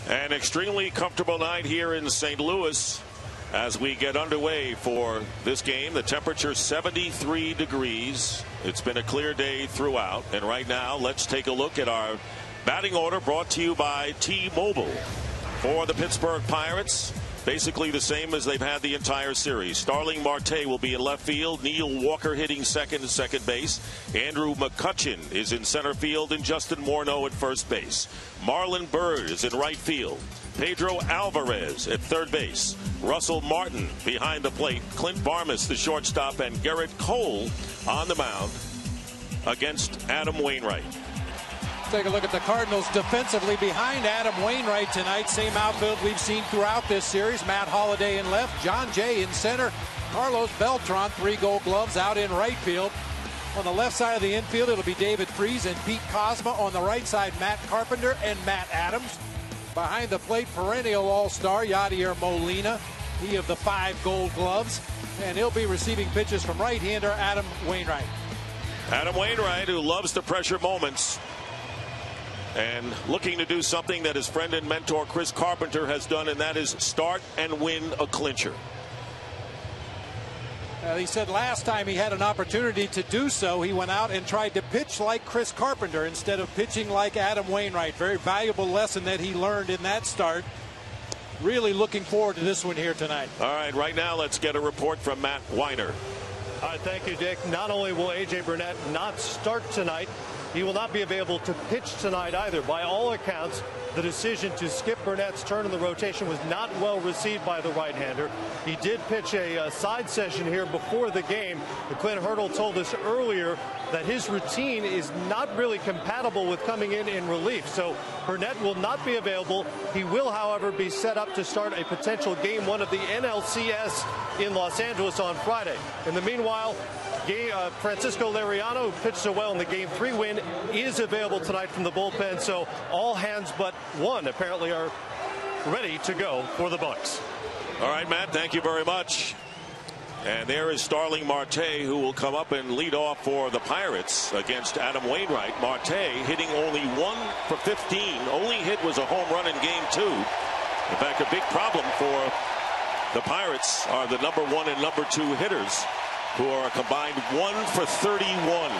An extremely comfortable night here in St. Louis as we get underway for this game. The temperature 73 degrees. It's been a clear day throughout. And right now, let's take a look at our batting order brought to you by T-Mobile. For the Pittsburgh Pirates, basically the same as they've had the entire series. Starling Marte will be in left field. Neil Walker hitting second base. Andrew McCutchen is in center field, and Justin Morneau at first base. Marlon Byrd is in right field. Pedro Alvarez at third base. Russell Martin behind the plate. Clint Barmas, the shortstop, and Garrett Cole on the mound against Adam Wainwright. Take a look at the Cardinals defensively behind Adam Wainwright tonight. Same outfield we've seen throughout this series. Matt Holliday in left, John Jay in center, Carlos Beltran, 3 Gold Gloves, out in right field. On the left side of the infield, it'll be David Freese and Pete Kozma. On the right side, Matt Carpenter and Matt Adams. Behind the plate, perennial all-star Yadier Molina, he of the 5 Gold Gloves, and he'll be receiving pitches from right-hander Adam Wainwright. Adam Wainwright, who loves the pressure moments, and looking to do something that his friend and mentor Chris Carpenter has done, and that is start and win a clincher. He said last time he had an opportunity to do so, he went out and tried to pitch like Chris Carpenter instead of pitching like Adam Wainwright. Very valuable lesson that he learned in that start. Really looking forward to this one here tonight. All right now let's get a report from Matt Weiner. All right, thank you, Dick. Not only will A.J. Burnett not start tonight, he will not be available to pitch tonight either. By all accounts, the decision to skip Burnett's turn in the rotation was not well received by the right-hander. He did pitch a side session here before the game. Clint Hurdle told us earlier that his routine is not really compatible with coming in relief. So Burnett will not be available. He will, however, be set up to start a potential Game 1 of the NLCS in Los Angeles on Friday. In the meanwhile, Francisco Liriano, who pitched so well in the Game 3 win, is available tonight from the bullpen. So all hands but one apparently are ready to go for the Bucks. All right, Matt, thank you very much. And there is Starling Marte, who will come up and lead off for the Pirates against Adam Wainwright. Marte hitting only 1 for 15. Only hit was a home run in Game 2. In fact, a big problem for the Pirates are the number 1 and number 2 hitters, who are a combined 1 for 31.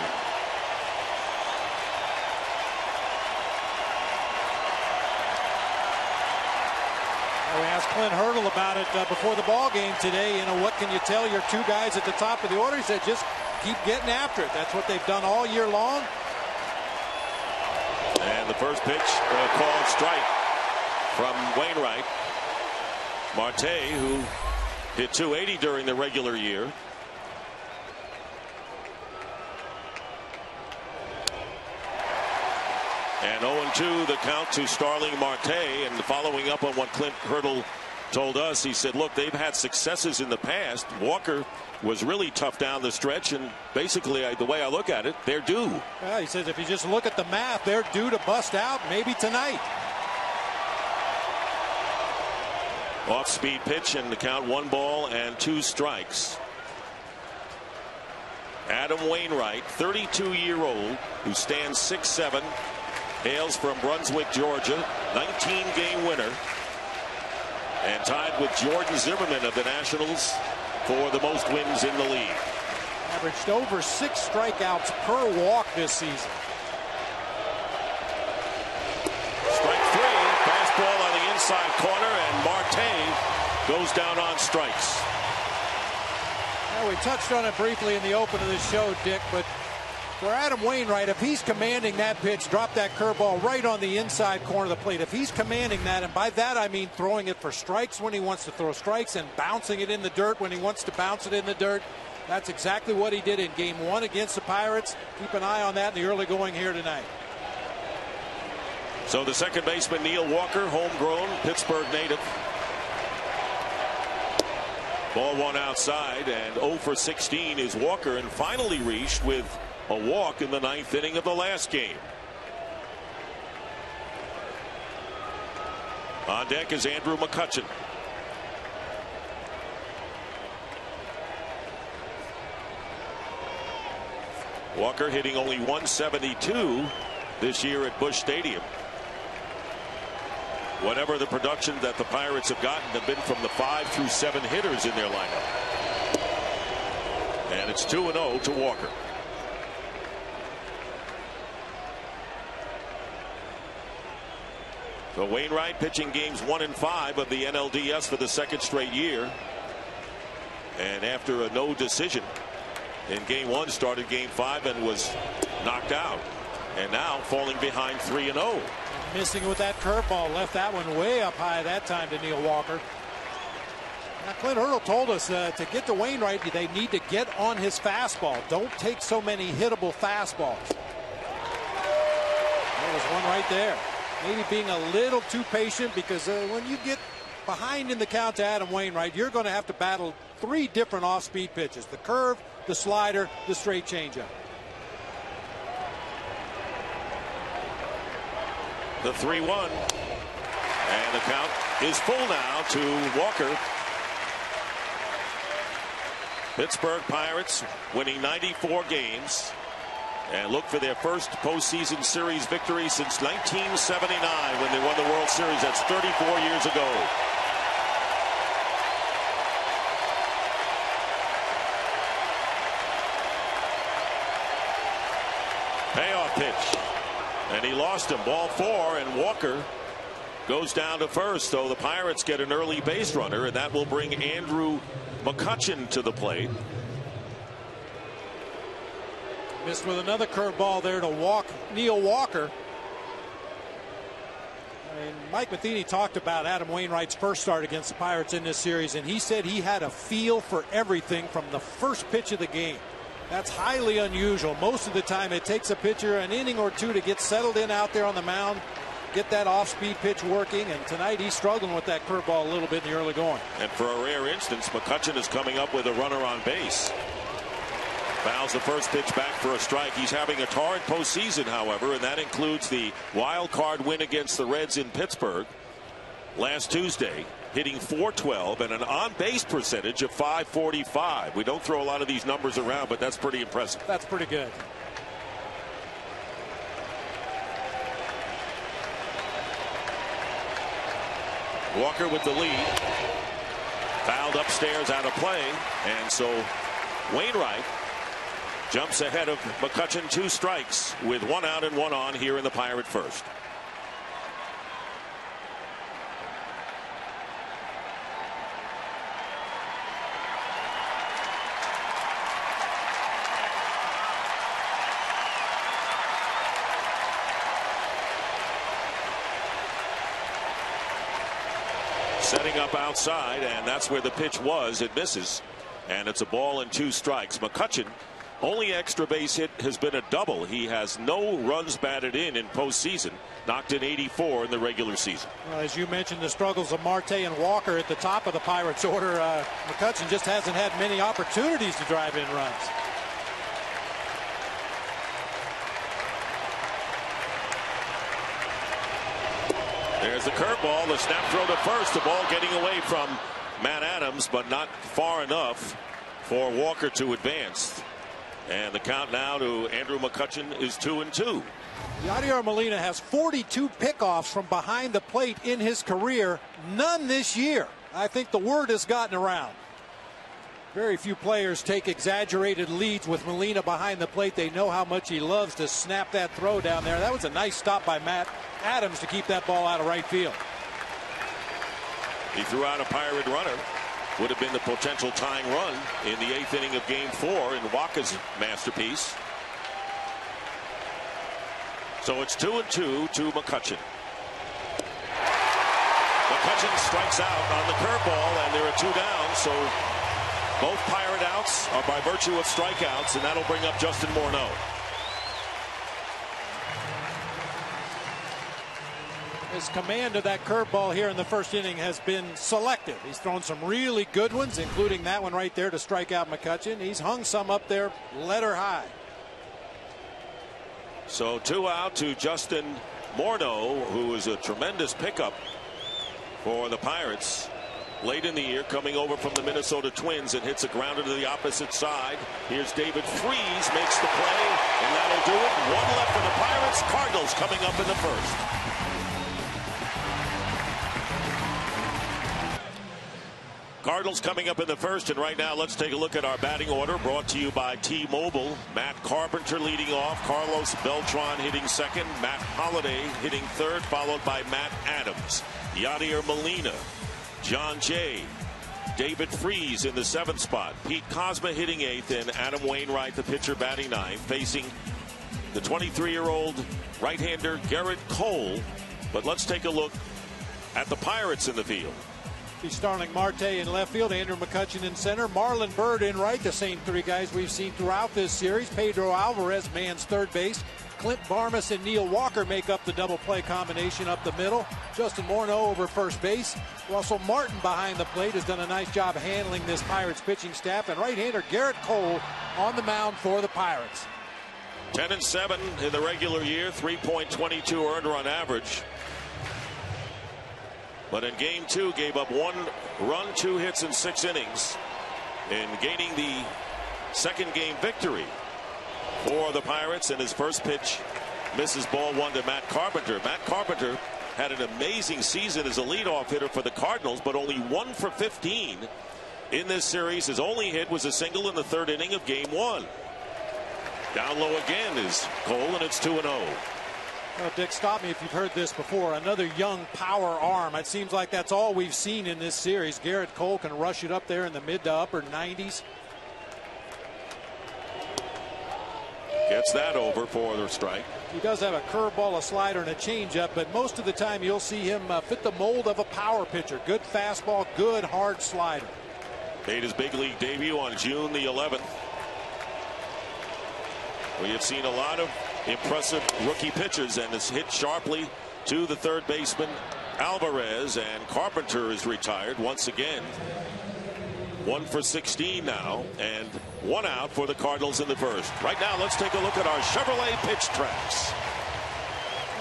We asked Clint Hurdle about it before the ball game today. What can you tell your 2 guys at the top of the order? He said, just keep getting after it. That's what they've done all year long. And the first pitch called strike from Wainwright. Marte, who hit .280 during the regular year. And 0-2 the count to Starling Marte. And following up on what Clint Hurdle told us, he said, look, they've had successes in the past. Walker was really tough down the stretch, and basically the way I look at it, they're due. Yeah, he says if you just look at the math, they're due to bust out maybe tonight. Off-speed pitch, and the count 1 ball and 2 strikes. Adam Wainwright, 32-year-old, who stands 6'7", hails from Brunswick, Georgia, 19-game winner, and tied with Jordan Zimmerman of the Nationals for the most wins in the league. Averaged over 6 strikeouts per walk this season. Strike 3, fastball on the inside corner, and Marte goes down on strikes. Well, we touched on it briefly in the open of this show, Dick, but for Adam Wainwright, if he's commanding that pitch, drop that curveball right on the inside corner of the plate. If he's commanding that, and by that I mean throwing it for strikes when he wants to throw strikes and bouncing it in the dirt when he wants to bounce it in the dirt, that's exactly what he did in Game 1 against the Pirates. Keep an eye on that in the early going here tonight. So the second baseman, Neil Walker, homegrown Pittsburgh native. Ball 1 outside, and 0 for 16 is Walker, and finally reached with a walk in the 9th inning of the last game. On deck is Andrew McCutchen. Walker hitting only 172 this year at Busch Stadium. whatever the production that the Pirates have gotten have been from the 5 through 7 hitters in their lineup. And it's 2-0 to Walker. So Wainwright pitching games 1 and 5 of the NLDS for the 2nd straight year. And after a no decision in game 1, started game 5 and was knocked out. And now falling behind 3-0. Missing with that curveball, left that one way up high that time to Neil Walker. Now Clint Hurdle told us to get to Wainwright, they need to get on his fastball. Don't take so many hittable fastballs. There was one right there. Maybe being a little too patient, because when you get behind in the count to Adam Wainwright, you're going to have to battle 3 different off-speed pitches: the curve, the slider, the straight changeup. The 3-1, and the count is full now to Walker. Pittsburgh Pirates winning 94 games and look for their first postseason series victory since 1979, when they won the World Series. That's 34 years ago. Payoff pitch, and he lost him. Ball 4, and Walker goes down to first. So the Pirates get an early base runner, and that will bring Andrew McCutchen to the plate. Missed with another curveball there to Neil Walker. Mike Matheny talked about Adam Wainwright's first start against the Pirates in this series, and he said he had a feel for everything from the first pitch of the game. That's highly unusual. Most of the time it takes a pitcher an inning or 2 to get settled in out there on the mound, get that off-speed pitch working, and tonight he's struggling with that curveball a little bit in the early going. And for a rare instance, McCutchen is coming up with a runner on base. Fouls the first pitch back for a strike. He's having a torrid postseason, however, and that includes the wild card win against the Reds in Pittsburgh last Tuesday, hitting .412 and an on-base percentage of .545. We don't throw a lot of these numbers around, but that's pretty impressive. That's pretty good. Walker with the lead. Fouled upstairs, out of play, and so Wainwright jumps ahead of McCutchen, 2 strikes with 1 out and 1 on here in the Pirate first. Setting up outside, and that's where the pitch was. It misses, and it's a ball and 2 strikes. McCutchen, only extra base hit has been a double. He has no runs batted in postseason. Knocked in 84 in the regular season. Well, as you mentioned, the struggles of Marte and Walker at the top of the Pirates order. McCutchen just hasn't had many opportunities to drive in runs. There's the curveball, the snap throw to first. The ball getting away from Matt Adams, but not far enough for Walker to advance. And the count now to Andrew McCutchen is 2-2. Yadier Molina has 42 pickoffs from behind the plate in his career. None this year. I think the word has gotten around. Very few players take exaggerated leads with Molina behind the plate. They know how much he loves to snap that throw down there. That was a nice stop by Matt Adams to keep that ball out of right field. He threw out a Pirate runner. Would have been the potential tying run in the 8th inning of game 4 in Wacha's masterpiece. So it's 2-2 to McCutchen. McCutchen strikes out on the curveball, and there are 2 down. So both Pirate outs are by virtue of strikeouts, and that'll bring up Justin Morneau. His command of that curveball here in the first inning has been selective. He's thrown some really good ones, including that one right there to strike out McCutchen. He's hung some up there, letter high. So 2 out to Justin Morneau, who is a tremendous pickup for the Pirates late in the year, coming over from the Minnesota Twins, and hits a grounder to the opposite side. Here's David Freese, makes the play, and that'll do it. 1 left for the Pirates. Cardinals coming up in the first. Cardinals coming up in the first, and right now let's take a look at our batting order brought to you by T-Mobile. Matt Carpenter leading off, Carlos Beltran hitting second, Matt Holliday hitting third, followed by Matt Adams, Yadier Molina, John Jay, David Freese in the seventh spot, Pete Kozma hitting eighth, and Adam Wainwright, the pitcher, batting ninth, facing the 23-year-old right-hander Garrett Cole. But let's take a look at the Pirates in the field. Starling Marte in left field, Andrew McCutchen in center, Marlon Byrd in right, the same three guys we've seen throughout this series. Pedro Alvarez mans third base. Clint Barmas and Neil Walker make up the double play combination up the middle. Justin Morneau over first base. Russell Martin behind the plate has done a nice job handling this Pirates pitching staff. And right-hander Garrett Cole on the mound for the Pirates. 10-7 in the regular year, 3.22 earned run average. But in game two, gave up 1 run, 2 hits in 6 innings, in gaining the second game victory for the Pirates. And his first pitch misses ball one to Matt Carpenter. Matt Carpenter had an amazing season as a leadoff hitter for the Cardinals, but only 1 for 15 in this series. His only hit was a single in the third inning of game one. Down low again is Cole, and it's 2-0. Well, Dick, stop me if you've heard this before. Another young power arm. It seems like that's all we've seen in this series. Garrett Cole can rush it up there in the mid to upper 90s. Gets that over for the strike. He does have a curveball, a slider, and a changeup, but most of the time you'll see him fit the mold of a power pitcher. Good fastball, good hard slider. Made his big league debut on June the 11th. We have seen a lot of impressive rookie pitchers, and has hit sharply to the third baseman Alvarez, and Carpenter is retired once again. 1 for 16 now, and 1 out for the Cardinals in the first. Right now, let's take a look at our Chevrolet pitch tracks.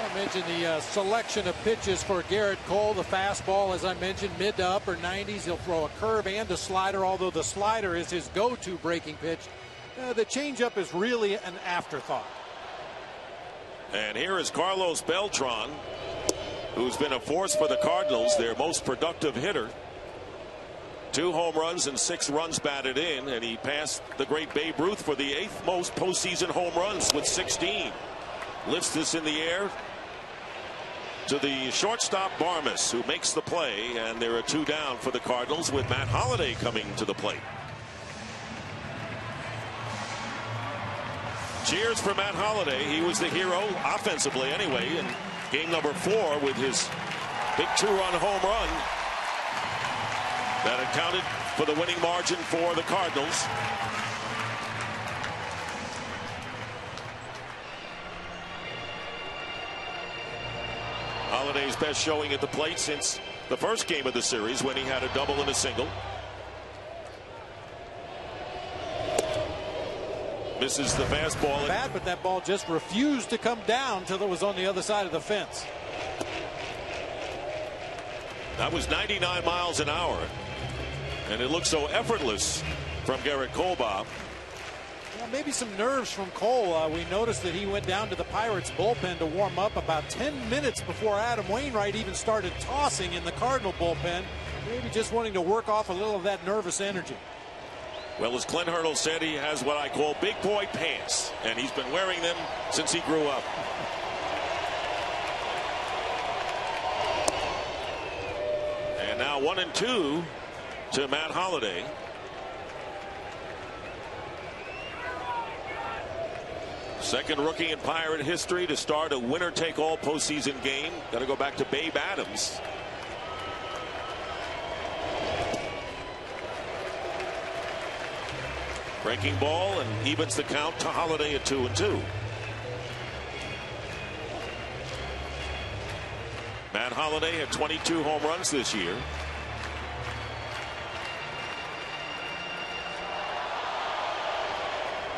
I mentioned the selection of pitches for Garrett Cole. The fastball, as I mentioned, mid to upper 90s. He'll throw a curve and a slider, although the slider is his go-to breaking pitch. The changeup is really an afterthought. And here is Carlos Beltran, who's been a force for the Cardinals, their most productive hitter. 2 home runs and 6 runs batted in, and he passed the great Babe Ruth for the 8th most postseason home runs with 16. Lifts this in the air to the shortstop Barmas, who makes the play, and there are 2 down for the Cardinals with Matt Holliday coming to the plate. Cheers for Matt Holliday. He was the hero offensively anyway in game number 4 with his big 2-run home run that accounted for the winning margin for the Cardinals. Holliday's best showing at the plate since the first game of the series, when he had a double and a single. Misses the fastball. Bad, but that ball just refused to come down until it was on the other side of the fence. That was 99 miles an hour. And it looked so effortless from Garrett Cole, Bob. Well, maybe some nerves from Cole. We noticed that he went down to the Pirates bullpen to warm up about 10 minutes before Adam Wainwright even started tossing in the Cardinal bullpen. Maybe just wanting to work off a little of that nervous energy. Well, as Clint Hurdle said, he has what I call big boy pants, and he's been wearing them since he grew up. And now 1-2 to Matt Holliday. Second rookie in Pirate history to start a winner-take-all postseason game. Got to go back to Babe Adams. Breaking ball, and evens the count to Holliday at 2-2. Matt Holliday had 22 home runs this year.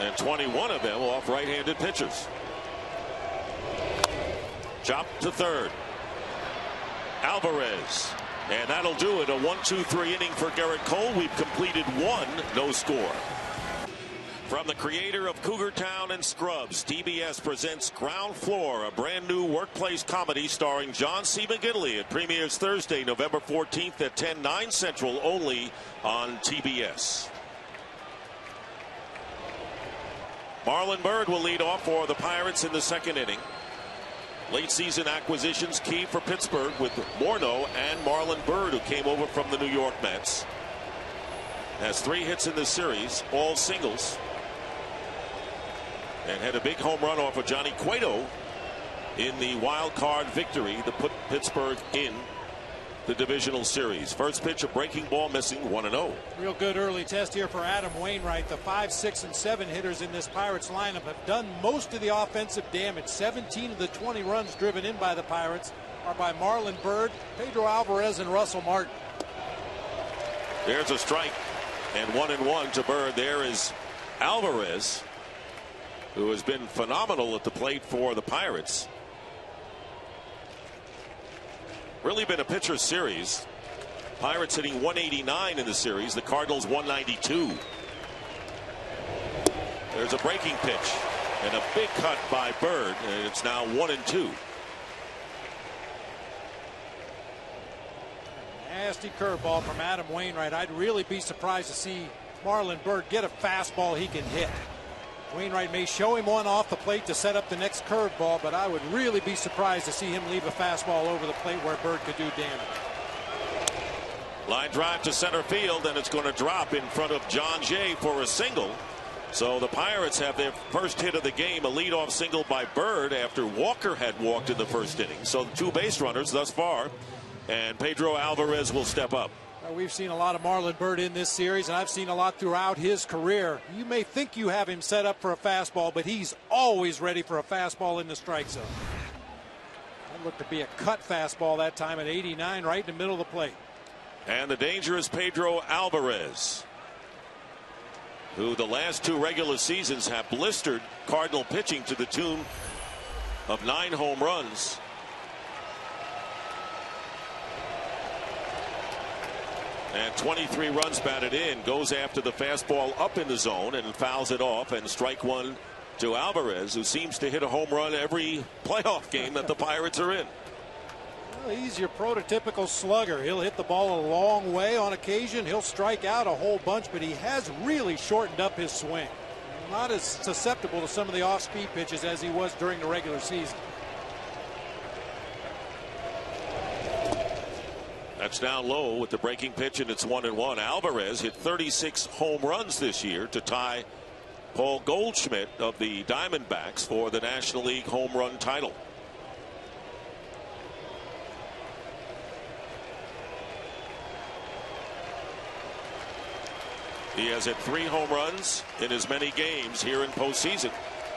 And 21 of them off right-handed pitchers. Chopped to third. Alvarez. And that'll do it. A 1-2-3 inning for Garrett Cole. We've completed 1 no score. From the creator of Cougar Town and Scrubs, TBS presents Ground Floor, a brand new workplace comedy starring John C. McGinley. It premieres Thursday, November 14th at 10/9 Central, only on TBS. Marlon Byrd will lead off for the Pirates in the second inning. Late season acquisitions key for Pittsburgh with Morneau and Marlon Byrd, who came over from the New York Mets. Has 3 hits in this series, all singles. And had a big home run off of Johnny Cueto in the wild card victory that put Pittsburgh in the divisional series. First pitch, a breaking ball, missing, 1-0. Real good early test here for Adam Wainwright. The 5, 6, and 7 hitters in this Pirates lineup have done most of the offensive damage. 17 of the 20 runs driven in by the Pirates are by Marlon Byrd, Pedro Alvarez, and Russell Martin. There's a strike, and 1-1 to Byrd. There is Alvarez, who has been phenomenal at the plate for the Pirates. Really been a pitcher's series. Pirates hitting 189 in the series. The Cardinals 192. There's a breaking pitch and a big cut by Byrd, and it's now 1-2. Nasty curveball from Adam Wainwright. I'd really be surprised to see Marlon Byrd get a fastball he can hit. Wainwright may show him one off the plate to set up the next curveball, but I would really be surprised to see him leave a fastball over the plate where Byrd could do damage. Line drive to center field, and it's going to drop in front of John Jay for a single. So the Pirates have their first hit of the game, a leadoff single by Byrd after Walker had walked in the first inning. So 2 base runners thus far, and Pedro Alvarez will step up. We've seen a lot of Marlon Byrd in this series, and I've seen a lot throughout his career. You may think you have him set up for a fastball, but he's always ready for a fastball in the strike zone. That looked to be a cut fastball that time at 89, right in the middle of the plate. And the dangerous Pedro Alvarez, who the last 2 regular seasons have blistered Cardinal pitching to the tune of 9 home runs. And 23 runs batted in, goes after the fastball up in the zone and fouls it off, and strike 1 to Alvarez, who seems to hit a home run every playoff game that the Pirates are in. Well, he's your prototypical slugger. He'll hit the ball a long way on occasion. He'll strike out a whole bunch, but he has really shortened up his swing. Not as susceptible to some of the off-speed pitches as he was during the regular season. That's down low with the breaking pitch, and it's 1-1. Alvarez hit 36 home runs this year to tie Paul Goldschmidt of the Diamondbacks for the National League home run title. He has hit 3 home runs in as many games here in postseason.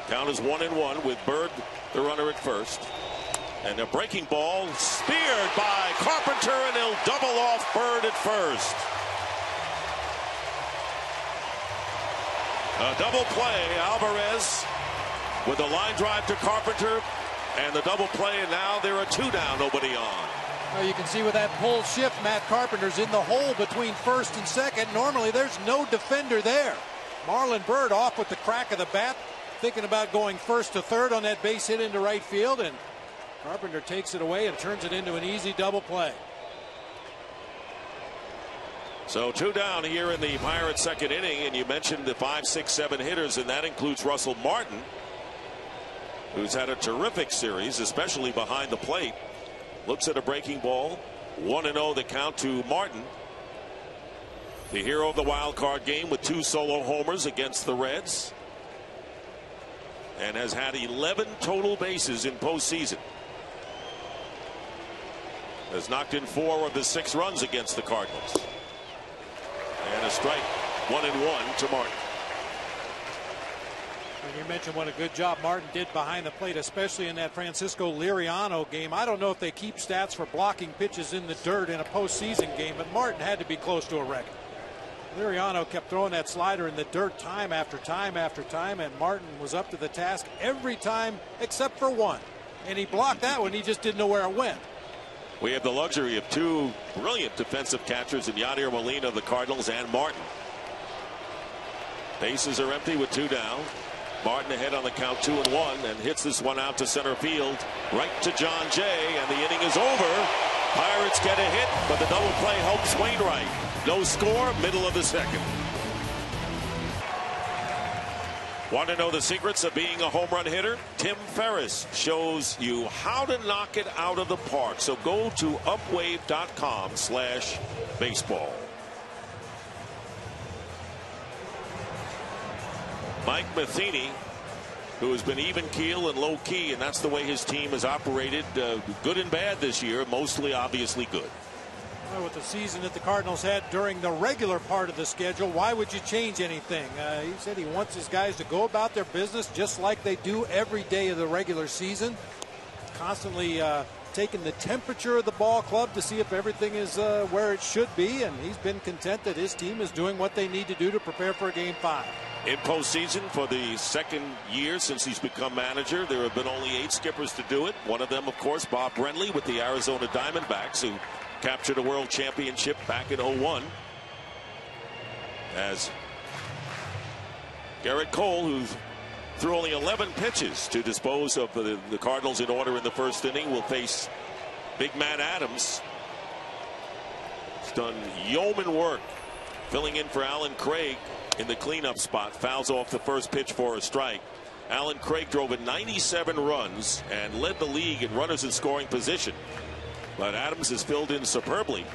Count is 1-1 with Byrd the runner at first. And a breaking ball speared by Carpenter, and he'll double off Byrd at first. A double play. Alvarez with a line drive to Carpenter, and the double play, and now there are 2 down, nobody on. Well, you can see with that pull shift, Matt Carpenter's in the hole between first and second. Normally there's no defender there. Marlon Byrd off with the crack of the bat, thinking about going first to third on that base hit into right field, and Carpenter takes it away and turns it into an easy double play. So 2 down here in the Pirates' second inning, and you mentioned the 5, 6, 7 hitters, and that includes Russell Martin, who's had a terrific series, especially behind the plate. Looks at a breaking ball. 1-0 the count to Martin, the hero of the wild card game with 2 solo homers against the Reds, and has had 11 total bases in postseason. Has knocked in 4 of the 6 runs against the Cardinals. And a strike. 1-1 to Martin. And you mentioned what a good job Martin did behind the plate, especially in that Francisco Liriano game. I don't know if they keep stats for blocking pitches in the dirt in a postseason game, but Martin had to be close to a record. Liriano kept throwing that slider in the dirt time after time after time, and Martin was up to the task every time except for one. And he blocked that one. He just didn't know where it went. We have the luxury of 2 brilliant defensive catchers in Yadier Molina of the Cardinals and Martin. Bases are empty with 2 down. Martin ahead on the count, 2-1, and hits this one out to center field, right to John Jay, and the inning is over. Pirates get a hit, but the double play helps Wainwright. No score, middle of the second. Want to know the secrets of being a home run hitter? Tim Ferriss shows you how to knock it out of the park. So go to upwave.com/baseball. Mike Matheny, who has been even keel and low key, and that's the way his team has operated, good and bad this year, mostly obviously good. Well, with the season that the Cardinals had during the regular part of the schedule, why would you change anything? He said he wants his guys to go about their business just like they do every day of the regular season, constantly taking the temperature of the ball club to see if everything is where it should be, and he's been content that his team is doing what they need to do to prepare for Game 5. In postseason, for the second year since he's become manager, there have been only 8 skippers to do it. One of them, of course, Bob Brenly with the Arizona Diamondbacks, who captured a world championship back in 2001. As Garrett Cole, who threw only 11 pitches to dispose of the Cardinals in order in the first inning, will face Big Man Adams. He's done yeoman work filling in for Alan Craig in the cleanup spot. Fouls off the first pitch for a strike. Alan Craig drove in 97 runs and led the league in runners in scoring position. But Adams has filled in superbly.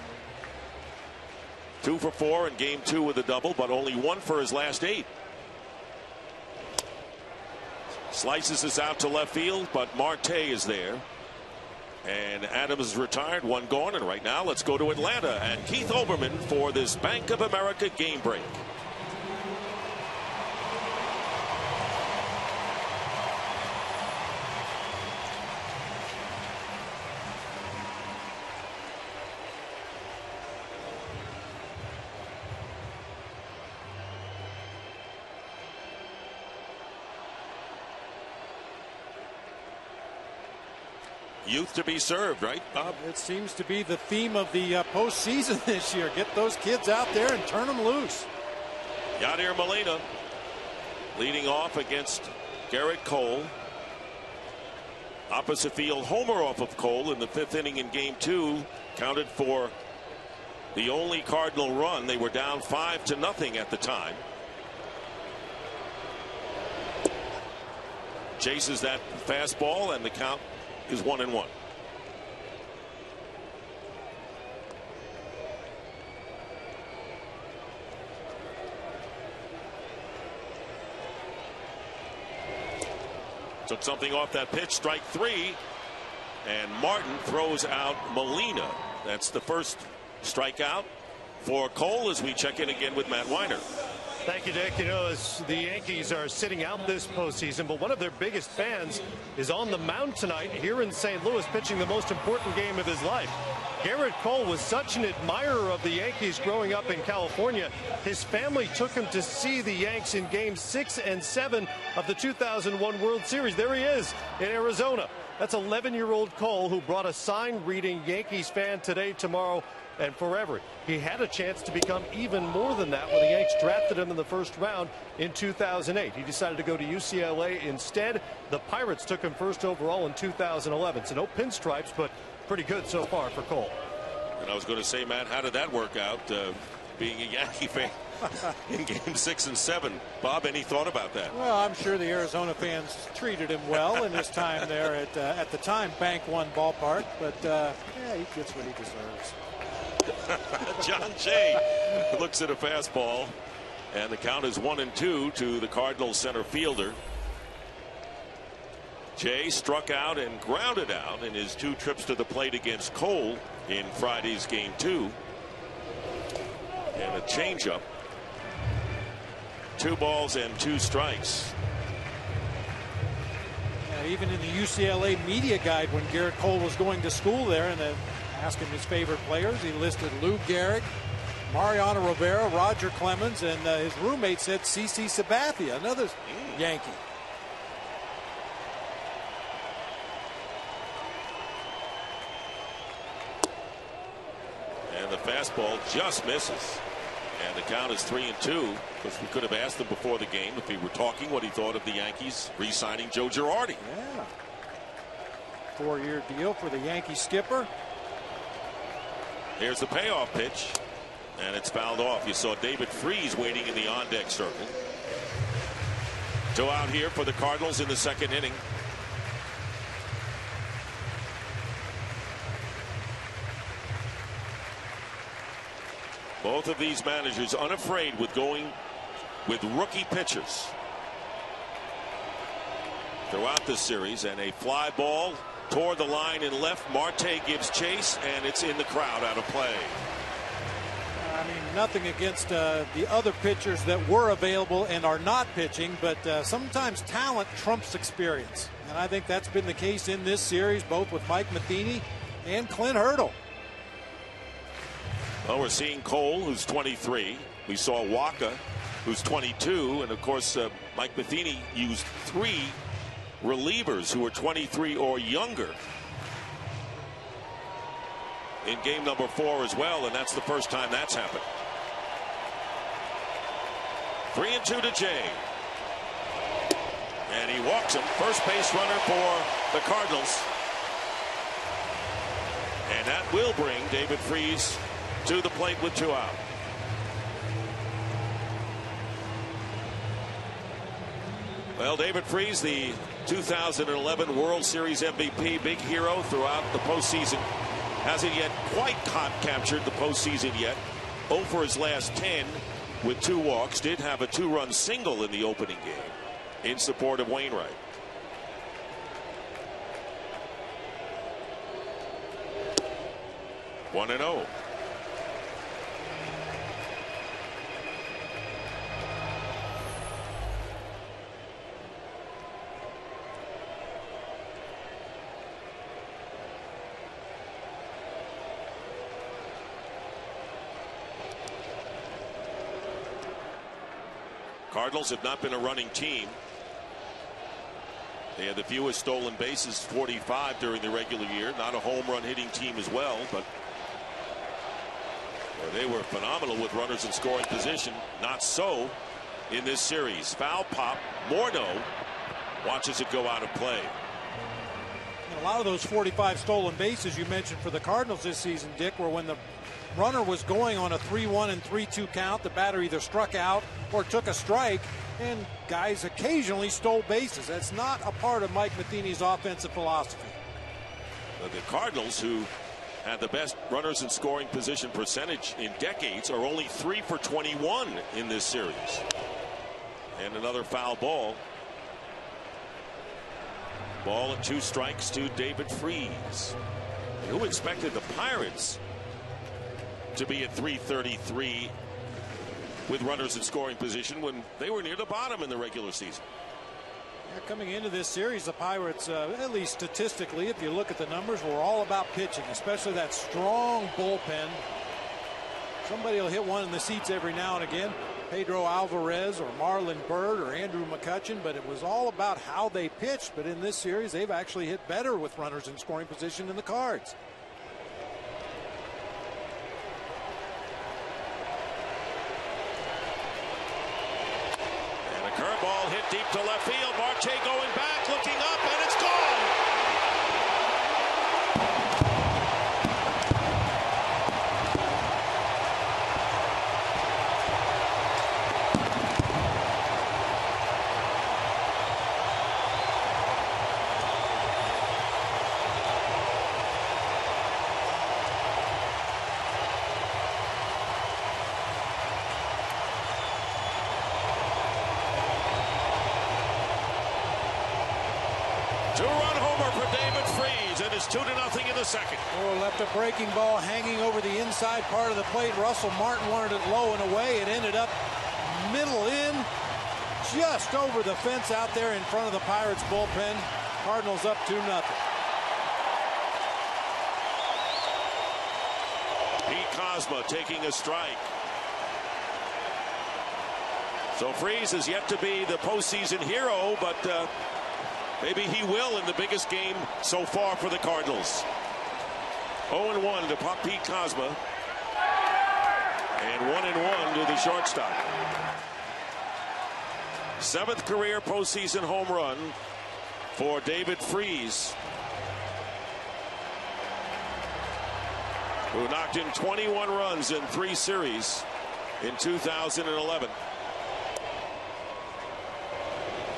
2 for 4 in Game 2 with a double, but only 1 for his last 8. Slices this out to left field, but Marte is there. And Adams is retired, 1 gone, and right now let's go to Atlanta and Keith Olbermann for this Bank of America game break. Youth to be served, right, Bob? It seems to be the theme of the postseason this year. Get those kids out there and turn them loose. Yadier Molina leading off against Garrett Cole. Opposite field homer off of Cole in the 5th inning in Game 2. Counted for the only Cardinal run. They were down 5-0 at the time. Chases that fastball, and the count is 1-1. Took something off that pitch, strike 3, and Martin throws out Molina. That's the first strikeout for Cole as we check in again with Matt Weiner. Thank you, Dick. You know, as the Yankees are sitting out this postseason, but one of their biggest fans is on the mound tonight here in St. Louis, pitching the most important game of his life. Garrett Cole was such an admirer of the Yankees growing up in California. His family took him to see the Yanks in Games 6 and 7 of the 2001 World Series. There he is in Arizona. That's 11-year-old Cole, who brought a sign reading Yankees fan today, tomorrow, and forever. He had a chance to become even more than that when the Yanks drafted him in the first round in 2008. He decided to go to UCLA instead. The Pirates took him first overall in 2011. So no pinstripes, but pretty good so far for Cole. And I was going to say, Matt, how did that work out, being a Yankee fan in Game 6 and 7? Bob, any thought about that? Well, I'm sure the Arizona fans treated him well in his time there at the time Bank One ballpark, but yeah, he gets what he deserves. John Jay looks at a fastball, and the count is 1-2 to the Cardinals center fielder. Jay struck out and grounded out in his 2 trips to the plate against Cole in Friday's Game 2. And a changeup. 2 balls and 2 strikes. Yeah, even in the UCLA media guide, when Garrett Cole was going to school there and asked him his favorite players, he listed Lou Gehrig, Mariano Rivera, Roger Clemens, and his roommate said CC Sabathia, another Yankee. And the fastball just misses. And the count is 3-2. Because we could have asked him before the game if he were talking what he thought of the Yankees re-signing Joe Girardi. Yeah. 4-year deal for the Yankee skipper. Here's the payoff pitch. And it's fouled off. You saw David Freese waiting in the on-deck circle. 2 out here for the Cardinals in the second inning. Both of these managers unafraid with going with rookie pitchers throughout this series. And a fly ball toward the line in left. Marte gives chase, and it's in the crowd, out of play. I mean, nothing against the other pitchers that were available and are not pitching, but sometimes talent trumps experience. And I think that's been the case in this series, both with Mike Matheny and Clint Hurdle. Well, we're seeing Cole, who's 23. We saw Wacha, who's 22. And, of course, Mike Matheny used 3 relievers who were 23 or younger in game number 4 as well. And that's the first time that's happened. 3-2 to Jay. And he walks him. First base runner for the Cardinals. And that will bring David Freese to the plate with 2 out. Well, David Freese, the 2011 World Series MVP, big hero throughout the postseason, hasn't yet quite captured the postseason yet. 0 for his last 10 with 2 walks. Did have a 2-run single in the opening game in support of Wainwright. One and 0. Cardinals have not been a running team. They had the fewest stolen bases, 45 during the regular year. Not a home run hitting team as well, but they were phenomenal with runners in scoring position. Not so in this series. Foul pop. Morneau watches it go out of play. And a lot of those 45 stolen bases you mentioned for the Cardinals this season, Dick, were when the runner was going on a 3-1 and 3-2 count. The batter either struck out or took a strike, and guys occasionally stole bases. That's not a part of Mike Matheny's offensive philosophy. But the Cardinals, who had the best runners in scoring position percentage in decades, are only 3 for 21 in this series. And another foul ball. Ball and 2 strikes to David Freese. Who expected the Pirates to be at 333 with runners in scoring position when they were near the bottom in the regular season? Yeah, coming into this series, the Pirates, at least statistically, if you look at the numbers, were all about pitching, especially that strong bullpen. Somebody will hit one in the seats every now and again. Pedro Alvarez or Marlon Byrd or Andrew McCutchen, but it was all about how they pitched. But in this series, they've actually hit better with runners in scoring position than the Cards. Curveball hit deep to left field. Marte going back, looking up, and it's gone. Two-run homer for David Freese, and it's 2-0 in the second. Oh, left a breaking ball hanging over the inside part of the plate. Russell Martin wanted it low and away. It ended up middle in, just over the fence out there in front of the Pirates bullpen. Cardinals up 2-0. Pete Kozma taking a strike. So Freese is yet to be the postseason hero, but maybe he will in the biggest game so far for the Cardinals. 0-1 to Pete Kozma. And 1-1 to the shortstop. 7th career postseason home run for David Freese, who knocked in 21 runs in 3 series in 2011.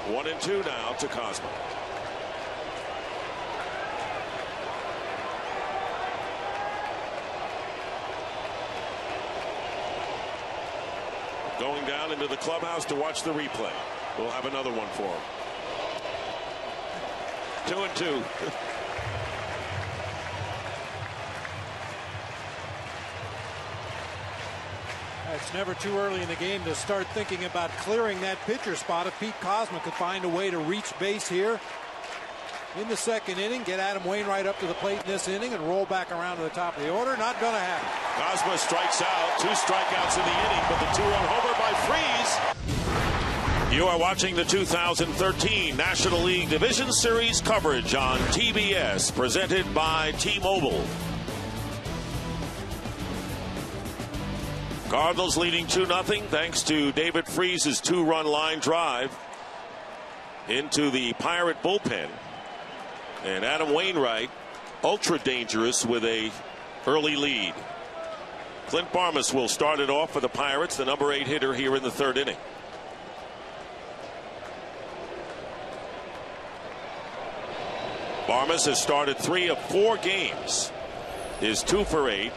1-2 now to Cosmo. Going down into the clubhouse to watch the replay. We'll have another one for him. 2-2. It's never too early in the game to start thinking about clearing that pitcher spot. If Pete Kozma could find a way to reach base here in the 2nd inning, get Adam Wainwright up to the plate in this inning, and roll back around to the top of the order, not going to happen. Kozma strikes out. 2 strikeouts in the inning, but the 2-run homer by Freese. You are watching the 2013 National League Division Series coverage on TBS, presented by T-Mobile. Cardinals leading 2-0 thanks to David Freese's 2-run line drive into the Pirate bullpen. And Adam Wainwright, ultra dangerous with a early lead. Clint Barmas will start it off for the Pirates, the number 8 hitter here in the 3rd inning. Barmas has started 3 of 4 games, is 2 for 8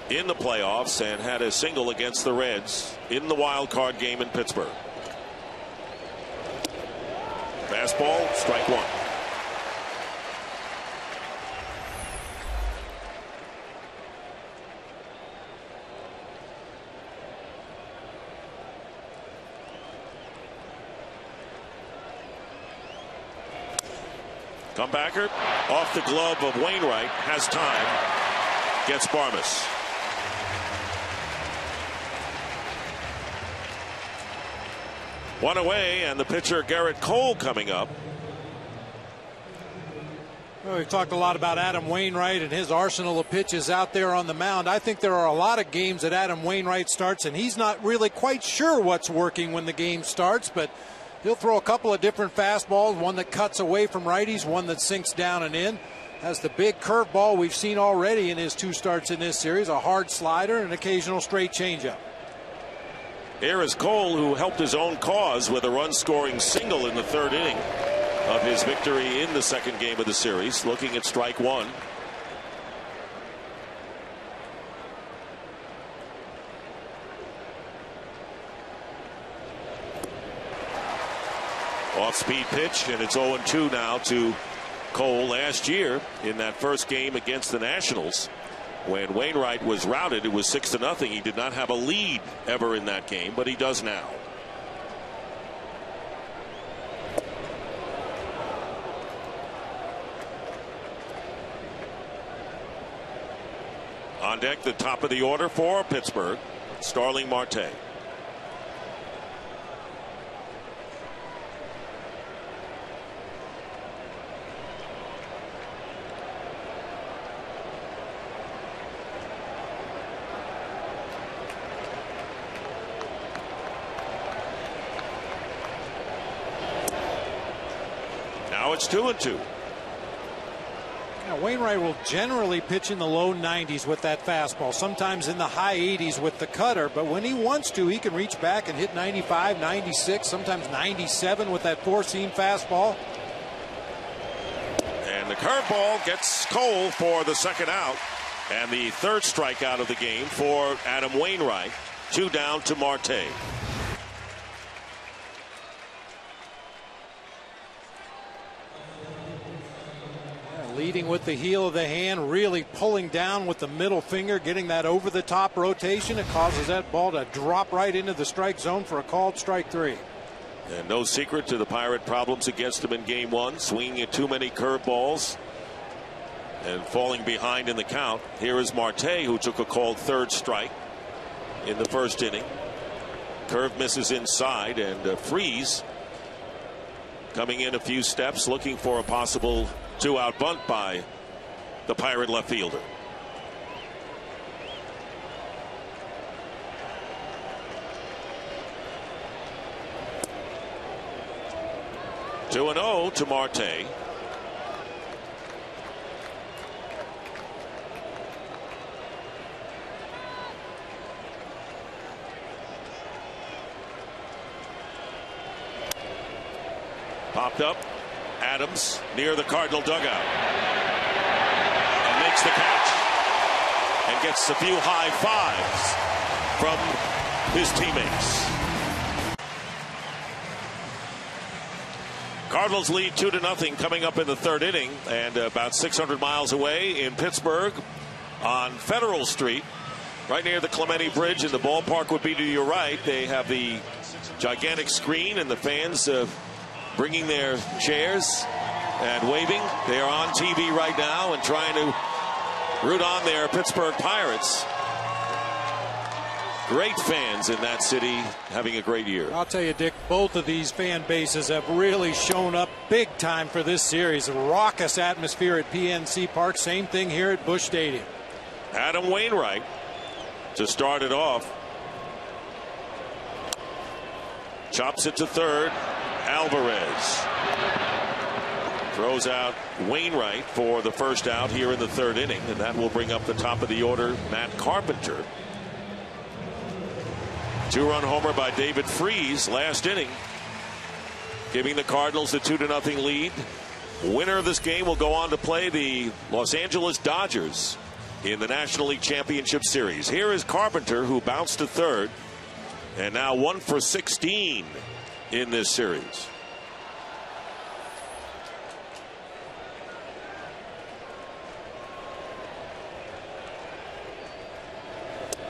in the playoffs, and had a single against the Reds in the wild card game in Pittsburgh. Fastball, strike 1. Comebacker off the glove of Wainwright, has time, gets Barmas. One away, and the pitcher Garrett Cole coming up. Well, we've talked a lot about Adam Wainwright and his arsenal of pitches out there on the mound. I think there are a lot of games that Adam Wainwright starts, and he's not really quite sure what's working when the game starts, but he'll throw a couple of different fastballs, one that cuts away from righties, one that sinks down and in. Has the big curveball we've seen already in his 2 starts in this series, a hard slider, and an occasional straight changeup. Here is Cole, who helped his own cause with a run-scoring single in the 3rd inning of his victory in the 2nd game of the series, looking at strike 1. Off-speed pitch, and it's 0-2 now to Cole. Last year in that first game against the Nationals, when Wainwright was routed, it was 6-0. He did not have a lead ever in that game, but he does now. On deck, the top of the order for Pittsburgh, Starling Marte. Now it's 2-2. Now, Wainwright will generally pitch in the low 90s with that fastball, sometimes in the high 80s with the cutter, but when he wants to, he can reach back and hit 95, 96, sometimes 97 with that 4-seam fastball. And the curveball gets Cole for the 2nd out, and the 3rd strikeout of the game for Adam Wainwright. 2 down to Marte. Leading with the heel of the hand, really pulling down with the middle finger, getting that over the top rotation. It causes that ball to drop right into the strike zone for a called strike 3. And no secret to the Pirate problems against him in game 1, swinging at too many curveballs and falling behind in the count. Here is Marte, who took a called 3rd strike in the 1st inning. Curve misses inside, and Freese coming in a few steps, looking for a possible 2-out bunt by the Pirate left fielder. 2-0 to Marte. Popped up. Adams near the Cardinal dugout. And makes the catch. And gets a few high fives from his teammates. Cardinals lead 2-0 coming up in the third inning, and about 600 miles away in Pittsburgh on Federal Street, right near the Clemente Bridge, and the ballpark would be to your right. They have the gigantic screen and the fans bringing their chairs and waving. They are on TV right now and trying to root on their Pittsburgh Pirates. Great fans in that city having a great year. I'll tell you, Dick, both of these fan bases have really shown up big time for this series. A raucous atmosphere at PNC Park. Same thing here at Busch Stadium. Adam Wainwright to start it off. Chops it to third. Alvarez throws out Wainwright for the first out here in the third inning, and that will bring up the top of the order Matt Carpenter. Two-run homer by David Freese last inning, giving the Cardinals the 2-0 lead. Winner of this game will go on to play the Los Angeles Dodgers in the National League Championship Series. Here is Carpenter, who bounced to third and now 1 for 16 in this series.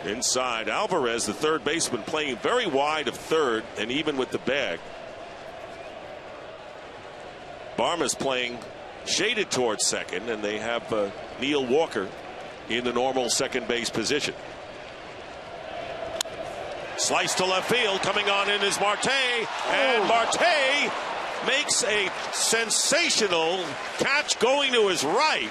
Inside, Alvarez, the third baseman, playing very wide of third and even with the bag. Barma's playing shaded towards second, and they have Neil Walker in the normal second base position. Slice to left field. Coming on in is Marte, and Marte makes a sensational catch going to his right.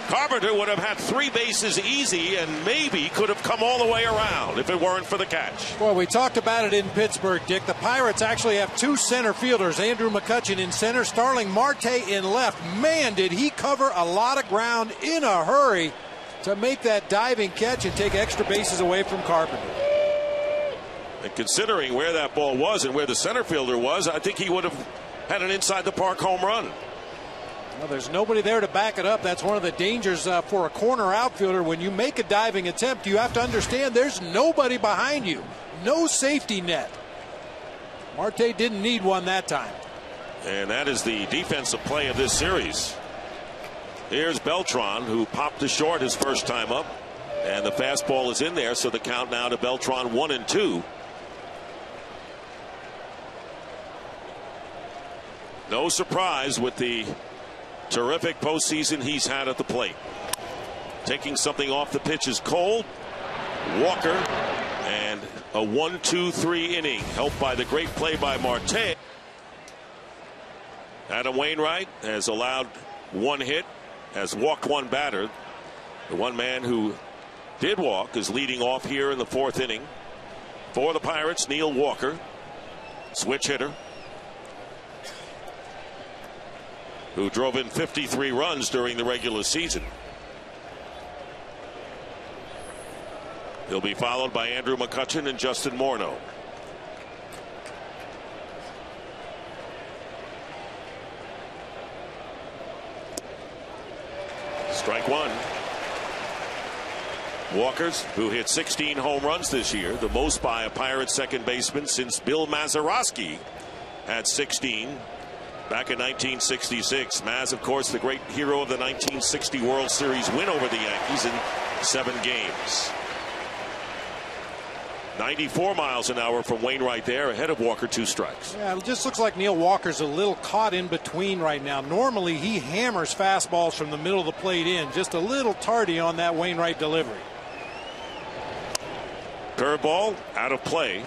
Carpenter would have had 3 bases easy and maybe could have come all the way around if it weren't for the catch. Well, we talked about it in Pittsburgh, Dick. The Pirates actually have 2 center fielders. Andrew McCutchen in center, Starling Marte in left. Man, did he cover a lot of ground in a hurry to make that diving catch and take extra bases away from Carpenter. And considering where that ball was and where the center fielder was, I think he would have had an inside the park home run. Well, there's nobody there to back it up. That's one of the dangers for a corner outfielder. When you make a diving attempt, you have to understand there's nobody behind you. No safety net. Marte didn't need one that time. And that is the defensive play of this series. Here's Beltran, who popped to short his first time up. And the fastball is in there, so the count now to Beltran 1-2. No surprise with the terrific postseason he's had at the plate. Taking something off the pitch is Cole. Walker, and a 1-2-3 inning, helped by the great play by Marte. Adam Wainwright has allowed 1 hit, has walked 1 batter. The one man who did walk is leading off here in the 4th inning. For the Pirates, Neil Walker, switch hitter, who drove in 53 runs during the regular season. He'll be followed by Andrew McCutchen and Justin Morneau. Strike 1. Walker's, who hit 16 home runs this year, the most by a Pirates second baseman since Bill Mazeroski had 16 back in 1966. Maz, of course, the great hero of the 1960 World Series win over the Yankees in 7 games. 94 miles an hour from Wainwright there, ahead of Walker, 2 strikes. Yeah, it just looks like Neil Walker's a little caught in between right now. Normally he hammers fastballs from the middle of the plate in. Just a little tardy on that Wainwright delivery. Curveball out of play.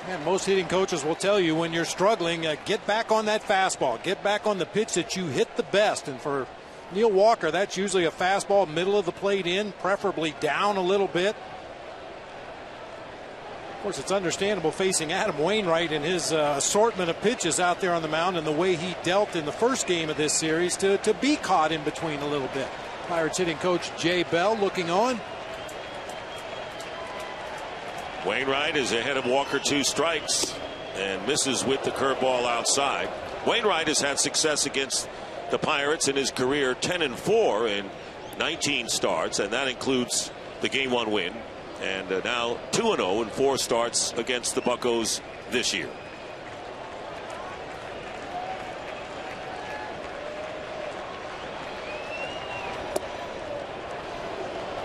And most hitting coaches will tell you when you're struggling, get back on that fastball. Get back on the pitch that you hit the best. And for Neil Walker, that's usually a fastball middle of the plate in, preferably down a little bit. Of course, it's understandable facing Adam Wainwright and his assortment of pitches out there on the mound and the way he dealt in the first game of this series to be caught in between a little bit. Pirates hitting coach Jay Bell looking on. Wainwright is ahead of Walker, 2 strikes, and misses with the curveball outside. Wainwright has had success against the Pirates in his career, 10-4 in 19 starts, and that includes the Game 1 win. And now 2-0 in 4 starts against the Buccos this year.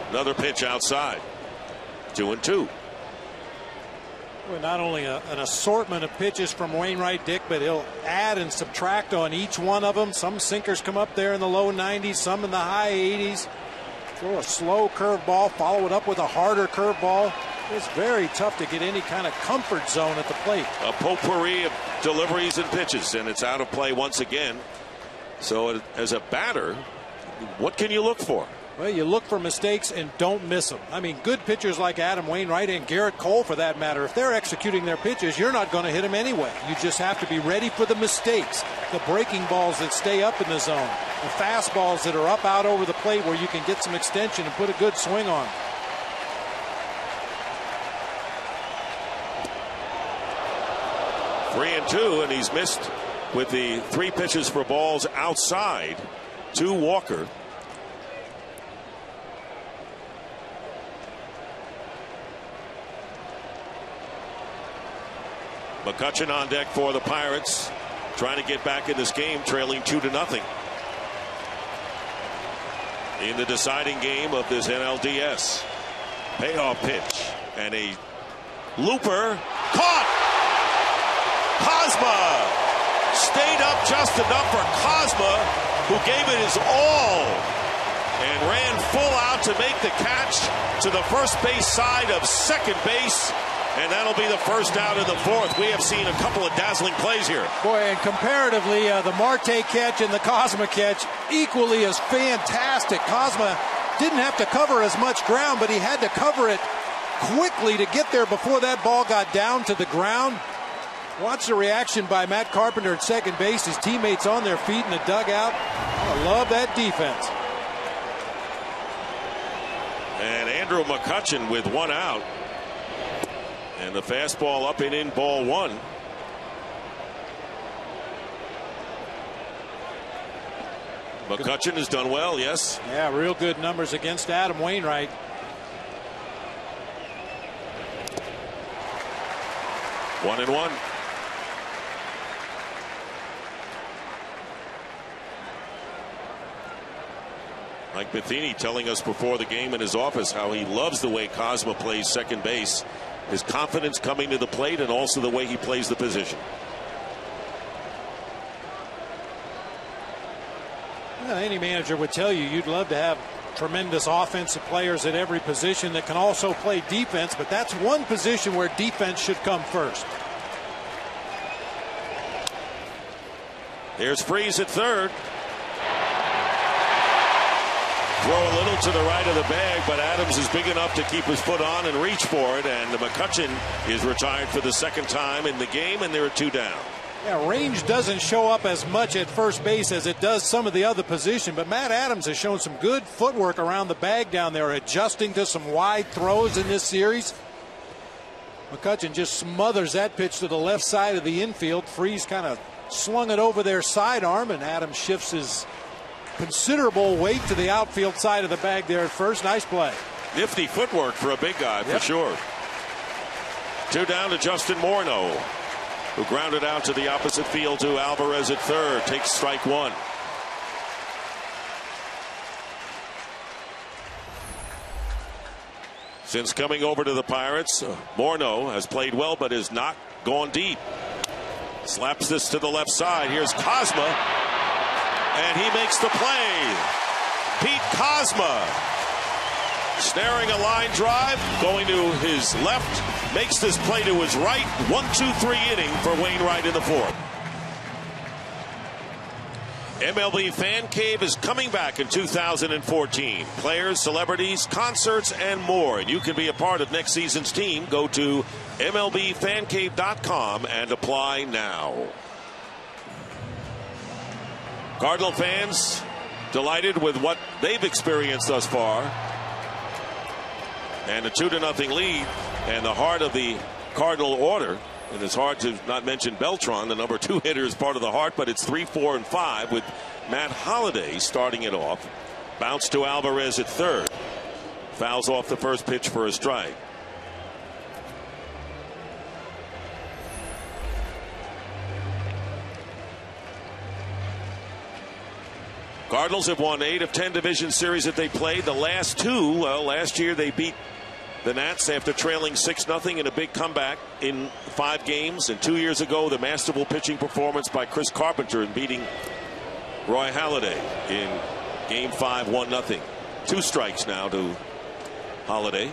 Another pitch outside. 2-2. Well, not only an assortment of pitches from Wainwright, Dick, but he'll add and subtract on each one of them. Some sinkers come up there in the low 90s, some in the high 80s. Throw a slow curveball, follow it up with a harder curveball. It's very tough to get any kind of comfort zone at the plate. A potpourri of deliveries and pitches, and it's out of play once again. So as a batter, what can you look for? Well, you look for mistakes and don't miss them. I mean, good pitchers like Adam Wainwright and Garrett Cole, for that matter, if they're executing their pitches, you're not going to hit them anyway. You just have to be ready for the mistakes, the breaking balls that stay up in the zone, the fastballs that are up out over the plate where you can get some extension and put a good swing on. Three and two, and he's missed with the 3 pitches for balls outside to Walker. McCutchen on deck for the Pirates, trying to get back in this game, trailing 2-0 in the deciding game of this NLDS. Payoff pitch and a looper caught. Cosma stayed up just enough for Cosma, who gave it his all and ran full out to make the catch to the first base side of second base. And that'll be the first out in the 4th. We have seen a couple of dazzling plays here. Boy, and comparatively, the Marte catch and the Cosma catch equally as fantastic. Cosma didn't have to cover as much ground, but he had to cover it quickly to get there before that ball got down to the ground. Watch the reaction by Matt Carpenter at second base. His teammates on their feet in the dugout. I love that defense. And Andrew McCutchen with 1 out. And the fastball up and in, ball 1. McCutchen has done well, yes. Yeah, real good numbers against Adam Wainwright. One and one. Mike Matheny telling us before the game in his office how he loves the way Cosma plays second base. His confidence coming to the plate and also the way he plays the position. Well, any manager would tell you you'd love to have tremendous offensive players at every position that can also play defense, but that's one position where defense should come first. Here's Freese at third. Throw a little to the right of the bag, but Adams is big enough to keep his foot on and reach for it, and McCutchen is retired for the second time in the game, and there are 2 down. Yeah, range doesn't show up as much at first base as it does some of the other position, but Matt Adams has shown some good footwork around the bag down there, adjusting to some wide throws in this series. McCutchen just smothers that pitch to the left side of the infield. Freese kind of slung it over their sidearm, and Adams shifts his considerable weight to the outfield side of the bag there at first. Nice play. Nifty footwork for a big guy, for sure. 2 down to Justin Morneau, who grounded out to the opposite field to Alvarez at third. Takes strike 1. Since coming over to the Pirates, Morneau has played well but has not gone deep. Slaps this to the left side. Here's Cosma. And he makes the play. Pete Cosma snaring a line drive, going to his left, makes this play to his right. 1-2-3 inning for Wainwright in the 4th. MLB Fan Cave is coming back in 2014. Players, celebrities, concerts, and more. And you can be a part of next season's team. Go to MLBFanCave.com and apply now. Cardinal fans delighted with what they've experienced thus far. And a 2-0 lead, and the heart of the Cardinal order. And it's hard to not mention Beltran, the number 2 hitter, is part of the heart, but it's 3, 4, and 5 with Matt Holliday starting it off. Bounce to Alvarez at third. Fouls off the first pitch for a strike. Cardinals have won 8 of 10 division series that they played. The last 2, well, last year they beat the Nats after trailing 6-0 in a big comeback in 5 games. And 2 years ago, the masterful pitching performance by Chris Carpenter in beating Roy Halladay in Game 5, 1-0. 2 strikes now to Halladay.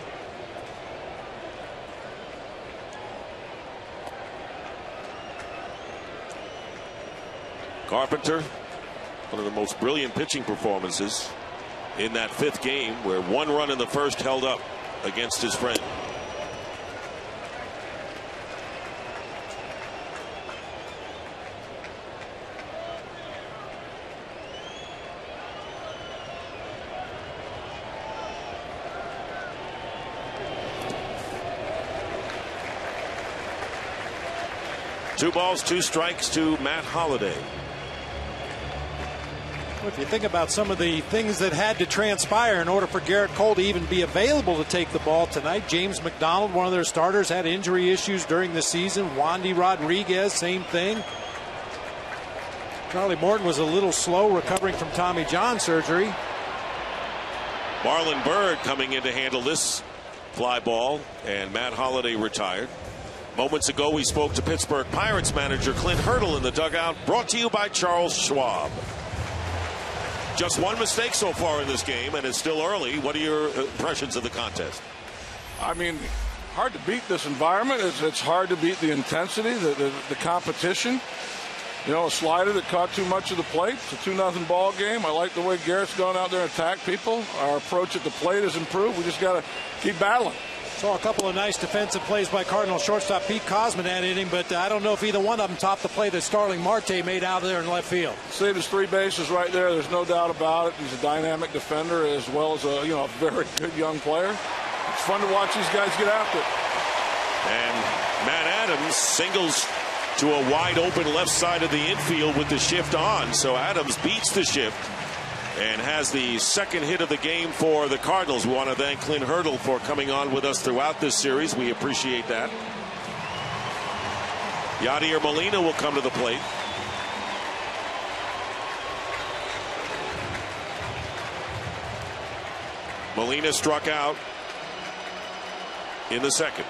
Carpenter, one of the most brilliant pitching performances in that 5th game, where 1 run in the first held up against his friend. Two balls, 2 strikes to Matt Holliday. If you think about some of the things that had to transpire in order for Garrett Cole to even be available to take the ball tonight. James McDonald, one of their starters, had injury issues during the season. Wandy Rodriguez, same thing. Charlie Morton was a little slow recovering from Tommy John surgery. Marlon Byrd coming in to handle this fly ball, and Matt Holliday retired. Moments ago, we spoke to Pittsburgh Pirates manager Clint Hurdle in the dugout, brought to you by Charles Schwab. Just 1 mistake so far in this game, and it's still early. What are your impressions of the contest? I mean, hard to beat this environment. It's hard to beat the intensity, the competition. You know, a slider that caught too much of the plate. It's a 2-0 ball game. I like the way Garrett's gone out there and attacked people. Our approach at the plate has improved. We just got to keep battling. Saw a couple of nice defensive plays by Cardinal shortstop Pete Cosman that inning, but I don't know if either one of them topped the play that Starling Marte made out there in left field. Saved his 3 bases right there. There's no doubt about it. He's a dynamic defender as well as a very good young player. It's fun to watch these guys get after it. And Matt Adams singles to a wide open left side of the infield with the shift on. So Adams beats the shift and has the 2nd hit of the game for the Cardinals. We want to thank Clint Hurdle for coming on with us throughout this series. We appreciate that. Yadier Molina will come to the plate. Molina struck out in the 2nd.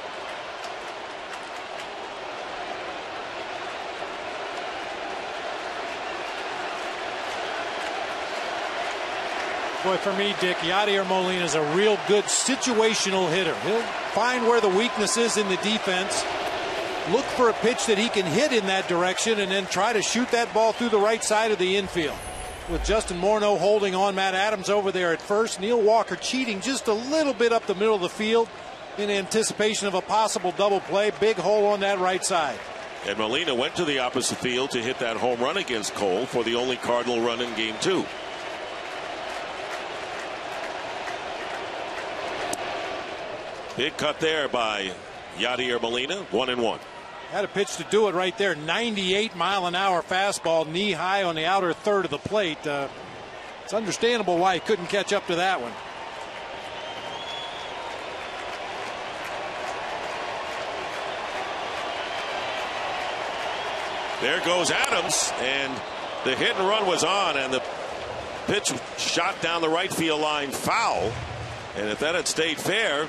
Boy, for me, Dick, Yadier Molina is a real good situational hitter. He'll find where the weakness is in the defense, look for a pitch that he can hit in that direction, and then try to shoot that ball through the right side of the infield. With Justin Morneau holding on Matt Adams over there at first, Neil Walker cheating just a little bit up the middle of the field in anticipation of a possible double play. Big hole on that right side. And Molina went to the opposite field to hit that home run against Cole for the only Cardinal run in Game 2. Big cut there by Yadier Molina, 1-1. Had a pitch to do it right there. 98-mile-an-hour fastball, knee high on the outer third of the plate. It's understandable why he couldn't catch up to that one. There goes Adams, and the hit and run was on, and the pitch shot down the right field line foul. And if that had stayed fair,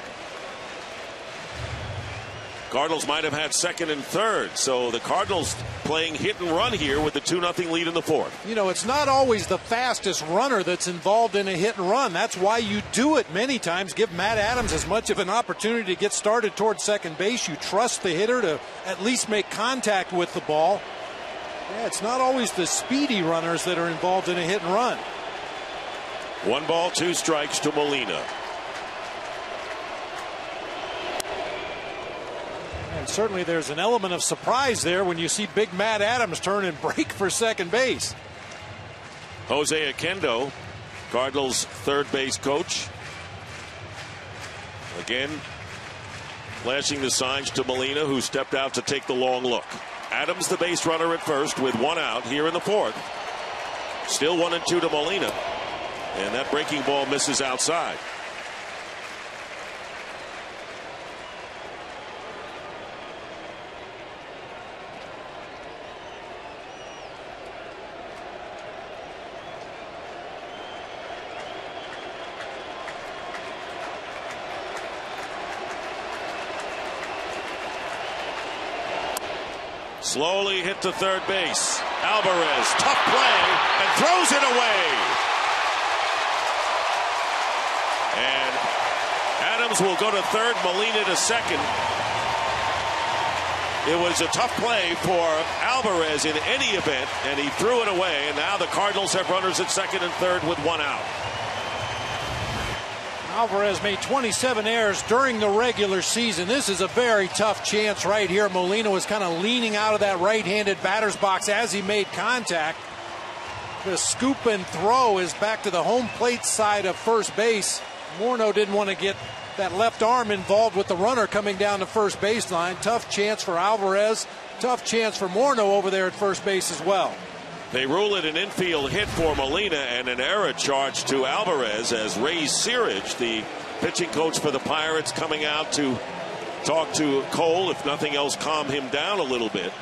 Cardinals might have had 2nd and 3rd. So the Cardinals playing hit and run here with the 2-0 lead in the 4th. You know, it's not always the fastest runner that's involved in a hit and run. That's why you do it many times. Give Matt Adams as much of an opportunity to get started towards second base. You trust the hitter to at least make contact with the ball. Yeah, it's not always the speedy runners that are involved in a hit and run. 1 ball, 2 strikes to Molina. And certainly there's an element of surprise there when you see big Matt Adams turn and break for second base. Jose Oquendo, Cardinals third base coach. Again, flashing the signs to Molina, who stepped out to take the long look. Adams, the base runner at first, with 1 out here in the 4th. Still 1-2 to Molina. And that breaking ball misses outside. Slowly hit to third base. Alvarez, tough play, and throws it away. And Adams will go to third, Molina to second. It was a tough play for Alvarez in any event, and he threw it away. And now the Cardinals have runners at second and third with 1 out. Alvarez made 27 errors during the regular season. This is a very tough chance right here. Molina was kind of leaning out of that right-handed batter's box as he made contact. The scoop and throw is back to the home plate side of first base. Morneau didn't want to get that left arm involved with the runner coming down the first baseline. Tough chance for Alvarez. Tough chance for Morneau over there at first base as well. They rule it an infield hit for Molina and an error charge to Alvarez as Ray Searage, the pitching coach for the Pirates, coming out to talk to Cole, if nothing else, calm him down a little bit.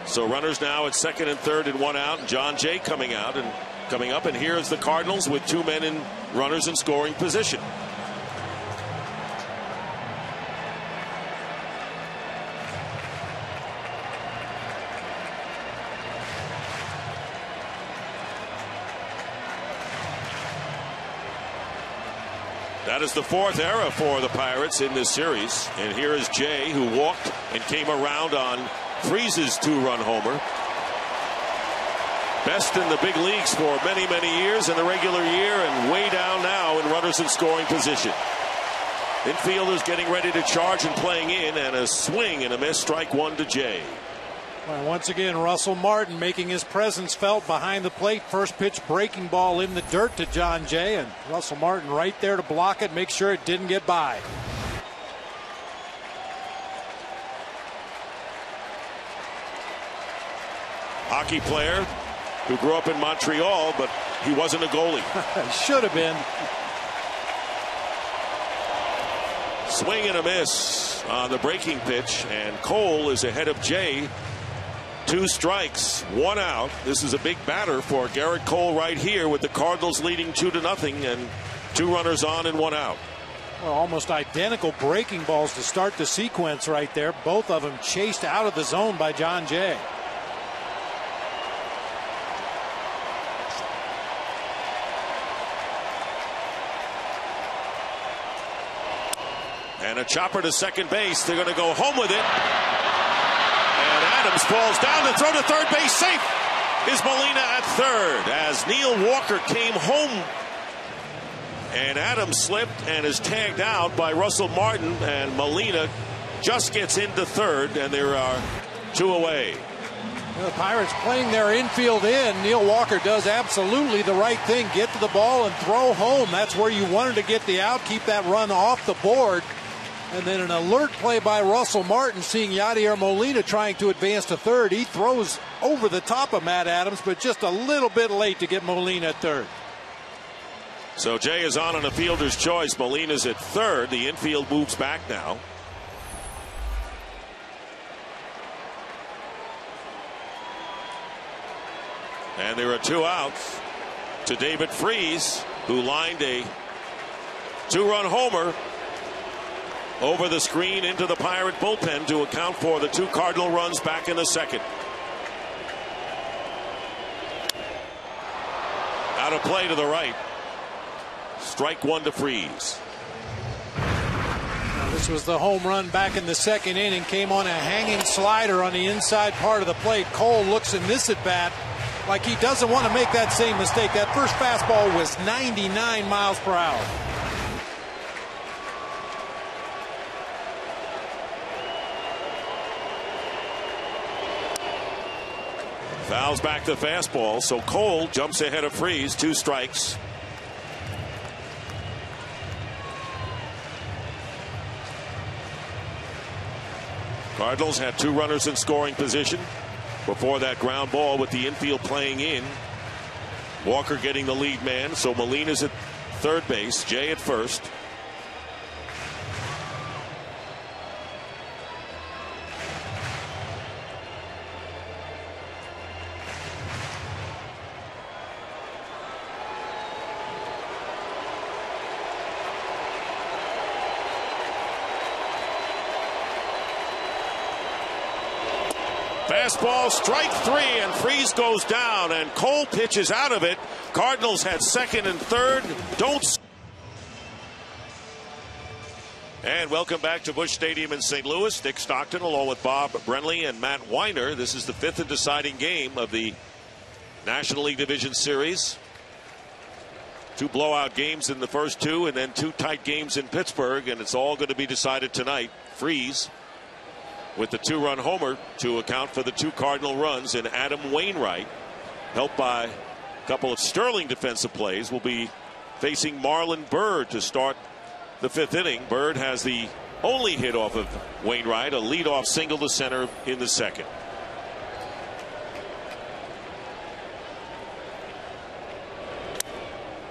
So runners now at second and third and 1 out. John Jay coming up, and here's the Cardinals with 2 men in runners in scoring position. That is the 4th error for the Pirates in this series. And here is Jay, who walked and came around on Freese's 2-run homer. Best in the big leagues for many, many years in the regular year, and way down now in runners in scoring position. Infielders getting ready to charge and playing in, and a swing and a miss, strike 1 to Jay. Well, once again, Russell Martin making his presence felt behind the plate. First pitch breaking ball in the dirt to John Jay, and Russell Martin right there to block it, make sure it didn't get by. Hockey player who grew up in Montreal, but he wasn't a goalie. Should have been. Swing and a miss on the breaking pitch, and Cole is ahead of Jay. 2 strikes, 1 out. This is a big batter for Garrett Cole right here, with the Cardinals leading 2-0 and 2 runners on and 1 out. Well, almost identical breaking balls to start the sequence right there. Both of them chased out of the zone by John Jay. And a chopper to second base. They're going to go home with it. And Adams falls down to throw to third base. Safe is Molina at third as Neil Walker came home. And Adams slipped and is tagged out by Russell Martin. And Molina just gets into third, and there are 2 away. The Pirates playing their infield in. Neil Walker does absolutely the right thing. Get to the ball and throw home. That's where you wanted to get the out. Keep that run off the board. And then an alert play by Russell Martin, seeing Yadier Molina trying to advance to third. He throws over the top of Matt Adams, but just a little bit late to get Molina at third. So Jay is on a fielder's choice. Molina's at third. The infield moves back now. And there are 2 outs to David Freese, who lined a 2-run homer over the screen into the Pirate bullpen to account for the 2 Cardinal runs back in the second. Out of play to the right. Strike 1 to Freese. This was the home run back in the second inning. Came on a hanging slider on the inside part of the plate. Cole looks in this at bat like he doesn't want to make that same mistake. That first fastball was 99 miles per hour. Fouls back the fastball, so Cole jumps ahead of Freese. 2 strikes. Cardinals had 2 runners in scoring position before that ground ball with the infield playing in. Walker getting the lead man, so Molina's at third base, Jay at first. Fastball, strike 3, and Freese goes down, and Cole pitches out of it. Cardinals had second and third. And welcome back to Busch Stadium in St. Louis. Dick Stockton along with Bob Brenly and Matt Weiner. This is the 5th and deciding game of the National League Division Series. 2 blowout games in the first 2, and then 2 tight games in Pittsburgh, and it's all going to be decided tonight. Freese with the 2-run homer to account for the 2 Cardinal runs, and Adam Wainwright, helped by a couple of sterling defensive plays, will be facing Marlon Byrd to start the 5th inning. Byrd has the only hit off of Wainwright, a leadoff single to center in the second.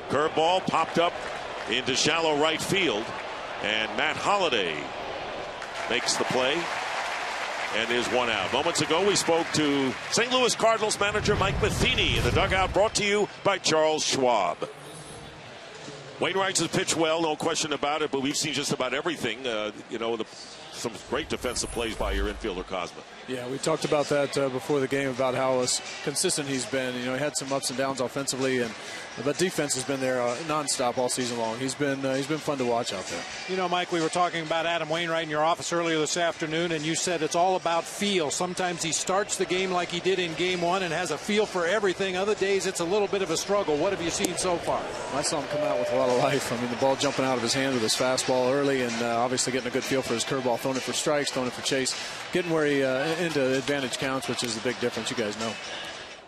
Curveball popped up into shallow right field, and Matt Holliday makes the play and is 1 out. Moments ago, we spoke to St. Louis Cardinals manager Mike Matheny in the dugout, brought to you by Charles Schwab. Wainwright's has pitched well, no question about it, but we've seen just about everything. Some great defensive plays by your infielder, Cosma. Yeah, we talked about that before the game, about how consistent he's been. He had some ups and downs offensively, but defense has been there nonstop all season long. He's been fun to watch out there. Mike, we were talking about Adam Wainwright in your office earlier this afternoon, and you said it's all about feel. Sometimes he starts the game like he did in Game 1 and has a feel for everything. Other days, it's a little bit of a struggle. What have you seen so far? I saw him come out with a lot of life. I mean, the ball jumping out of his hand with his fastball early, and obviously getting a good feel for his curveball, throwing it for strikes, throwing it for chase, getting where he into advantage counts, which is the big difference. You guys know.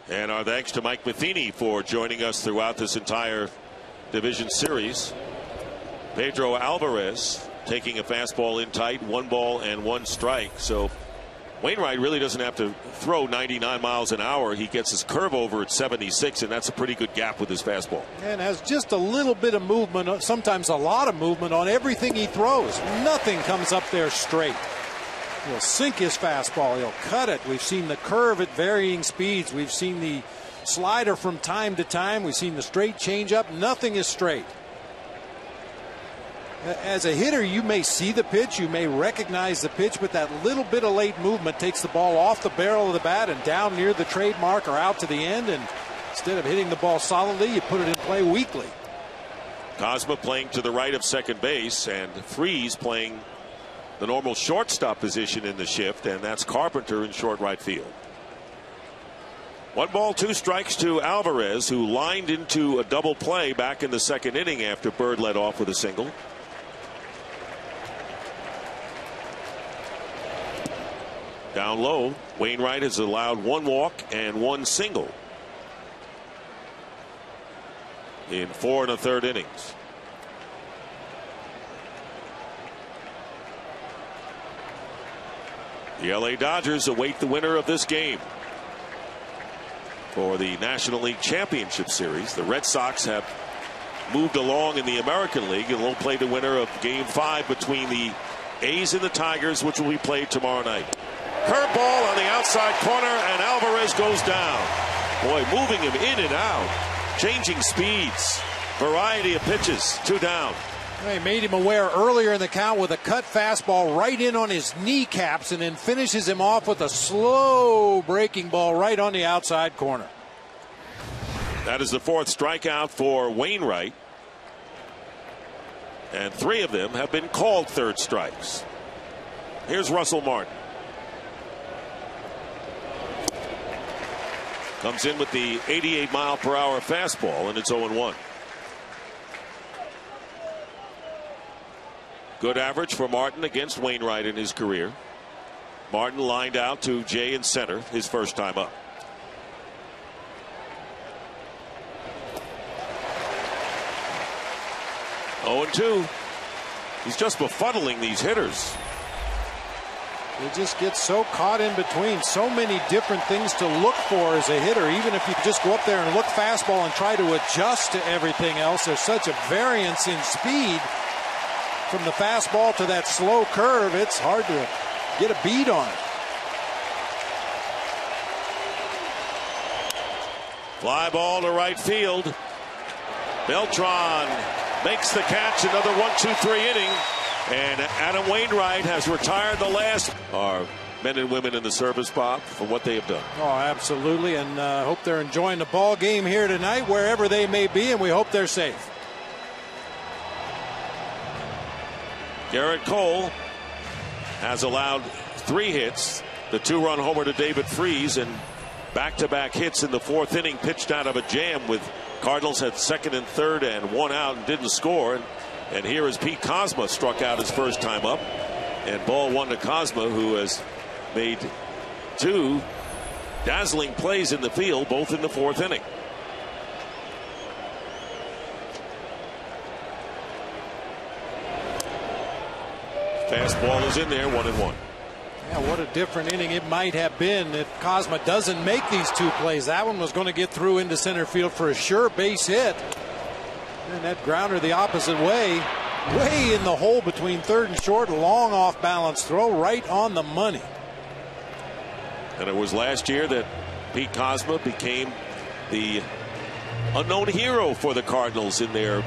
And our thanks to Mike Matheny for joining us throughout this entire division series. Pedro Alvarez taking a fastball in tight, 1 ball and 1 strike. So Wainwright really doesn't have to throw 99 miles an hour. He gets his curve over at 76, and that's a pretty good gap with his fastball. And has just a little bit of movement, sometimes a lot of movement on everything he throws. Nothing comes up there straight. He'll sink his fastball. He'll cut it. We've seen the curve at varying speeds. We've seen the slider from time to time. We've seen the straight changeup. Nothing is straight. As a hitter, you may see the pitch, you may recognize the pitch, but that little bit of late movement takes the ball off the barrel of the bat and down near the trademark or out to the end, and instead of hitting the ball solidly, you put it in play weakly. Cosma playing to the right of second base, and Freese playing the normal shortstop position in the shift, and that's Carpenter in short right field. 1 ball, 2 strikes to Alvarez, who lined into a double play back in the second inning after Byrd led off with a single. Down low, Wainwright has allowed 1 walk and 1 single in 4 1/3 innings. The LA Dodgers await the winner of this game for the National League Championship Series. The Red Sox have moved along in the American League and will play the winner of Game 5 between the A's and the Tigers, which will be played tomorrow night. Curveball on the outside corner, and Alvarez goes down. Boy, moving him in and out, changing speeds, variety of pitches. 2 down. They made him aware earlier in the count with a cut fastball right in on his kneecaps, and then finishes him off with a slow breaking ball right on the outside corner. That is the 4th strikeout for Wainwright. And 3 of them have been called third strikes. Here's Russell Martin. Comes in with the 88-mile-per-hour fastball, and it's 0-1. Good average for Martin against Wainwright in his career. Martin lined out to Jay in center his first time up. Oh, 0-2. He's just befuddling these hitters. You just get so caught in between. So many different things to look for as a hitter. Even if you just go up there and look fastball and try to adjust to everything else, there's such a variance in speed from the fastball to that slow curve. It's hard to get a beat on it. Fly ball to right field. Beltran makes the catch. Another 1-2-3 inning. And Adam Wainwright has retired the last. Our men and women in the service, Bob, for what they have done. Oh, absolutely. And hope they're enjoying the ball game here tonight, wherever they may be, and we hope they're safe. Garrett Cole has allowed 3 hits. The 2-run homer to David Freese, and back-to-back hits in the 4th inning, pitched out of a jam with Cardinals had 2nd and 3rd and 1 out and didn't score. And here is Pete Kozma, struck out his first time up. And ball 1 to Kozma, who has made 2 dazzling plays in the field, both in the 4th inning. Fastball is in there, 1-1. Yeah, what a different inning it might have been if Kozma doesn't make these 2 plays. That one was going to get through into center field for a sure base hit. And that grounder the opposite way in the hole between third and short. Long off balance throw right on the money. And it was last year that Pete Kozma became the unknown hero for the Cardinals in their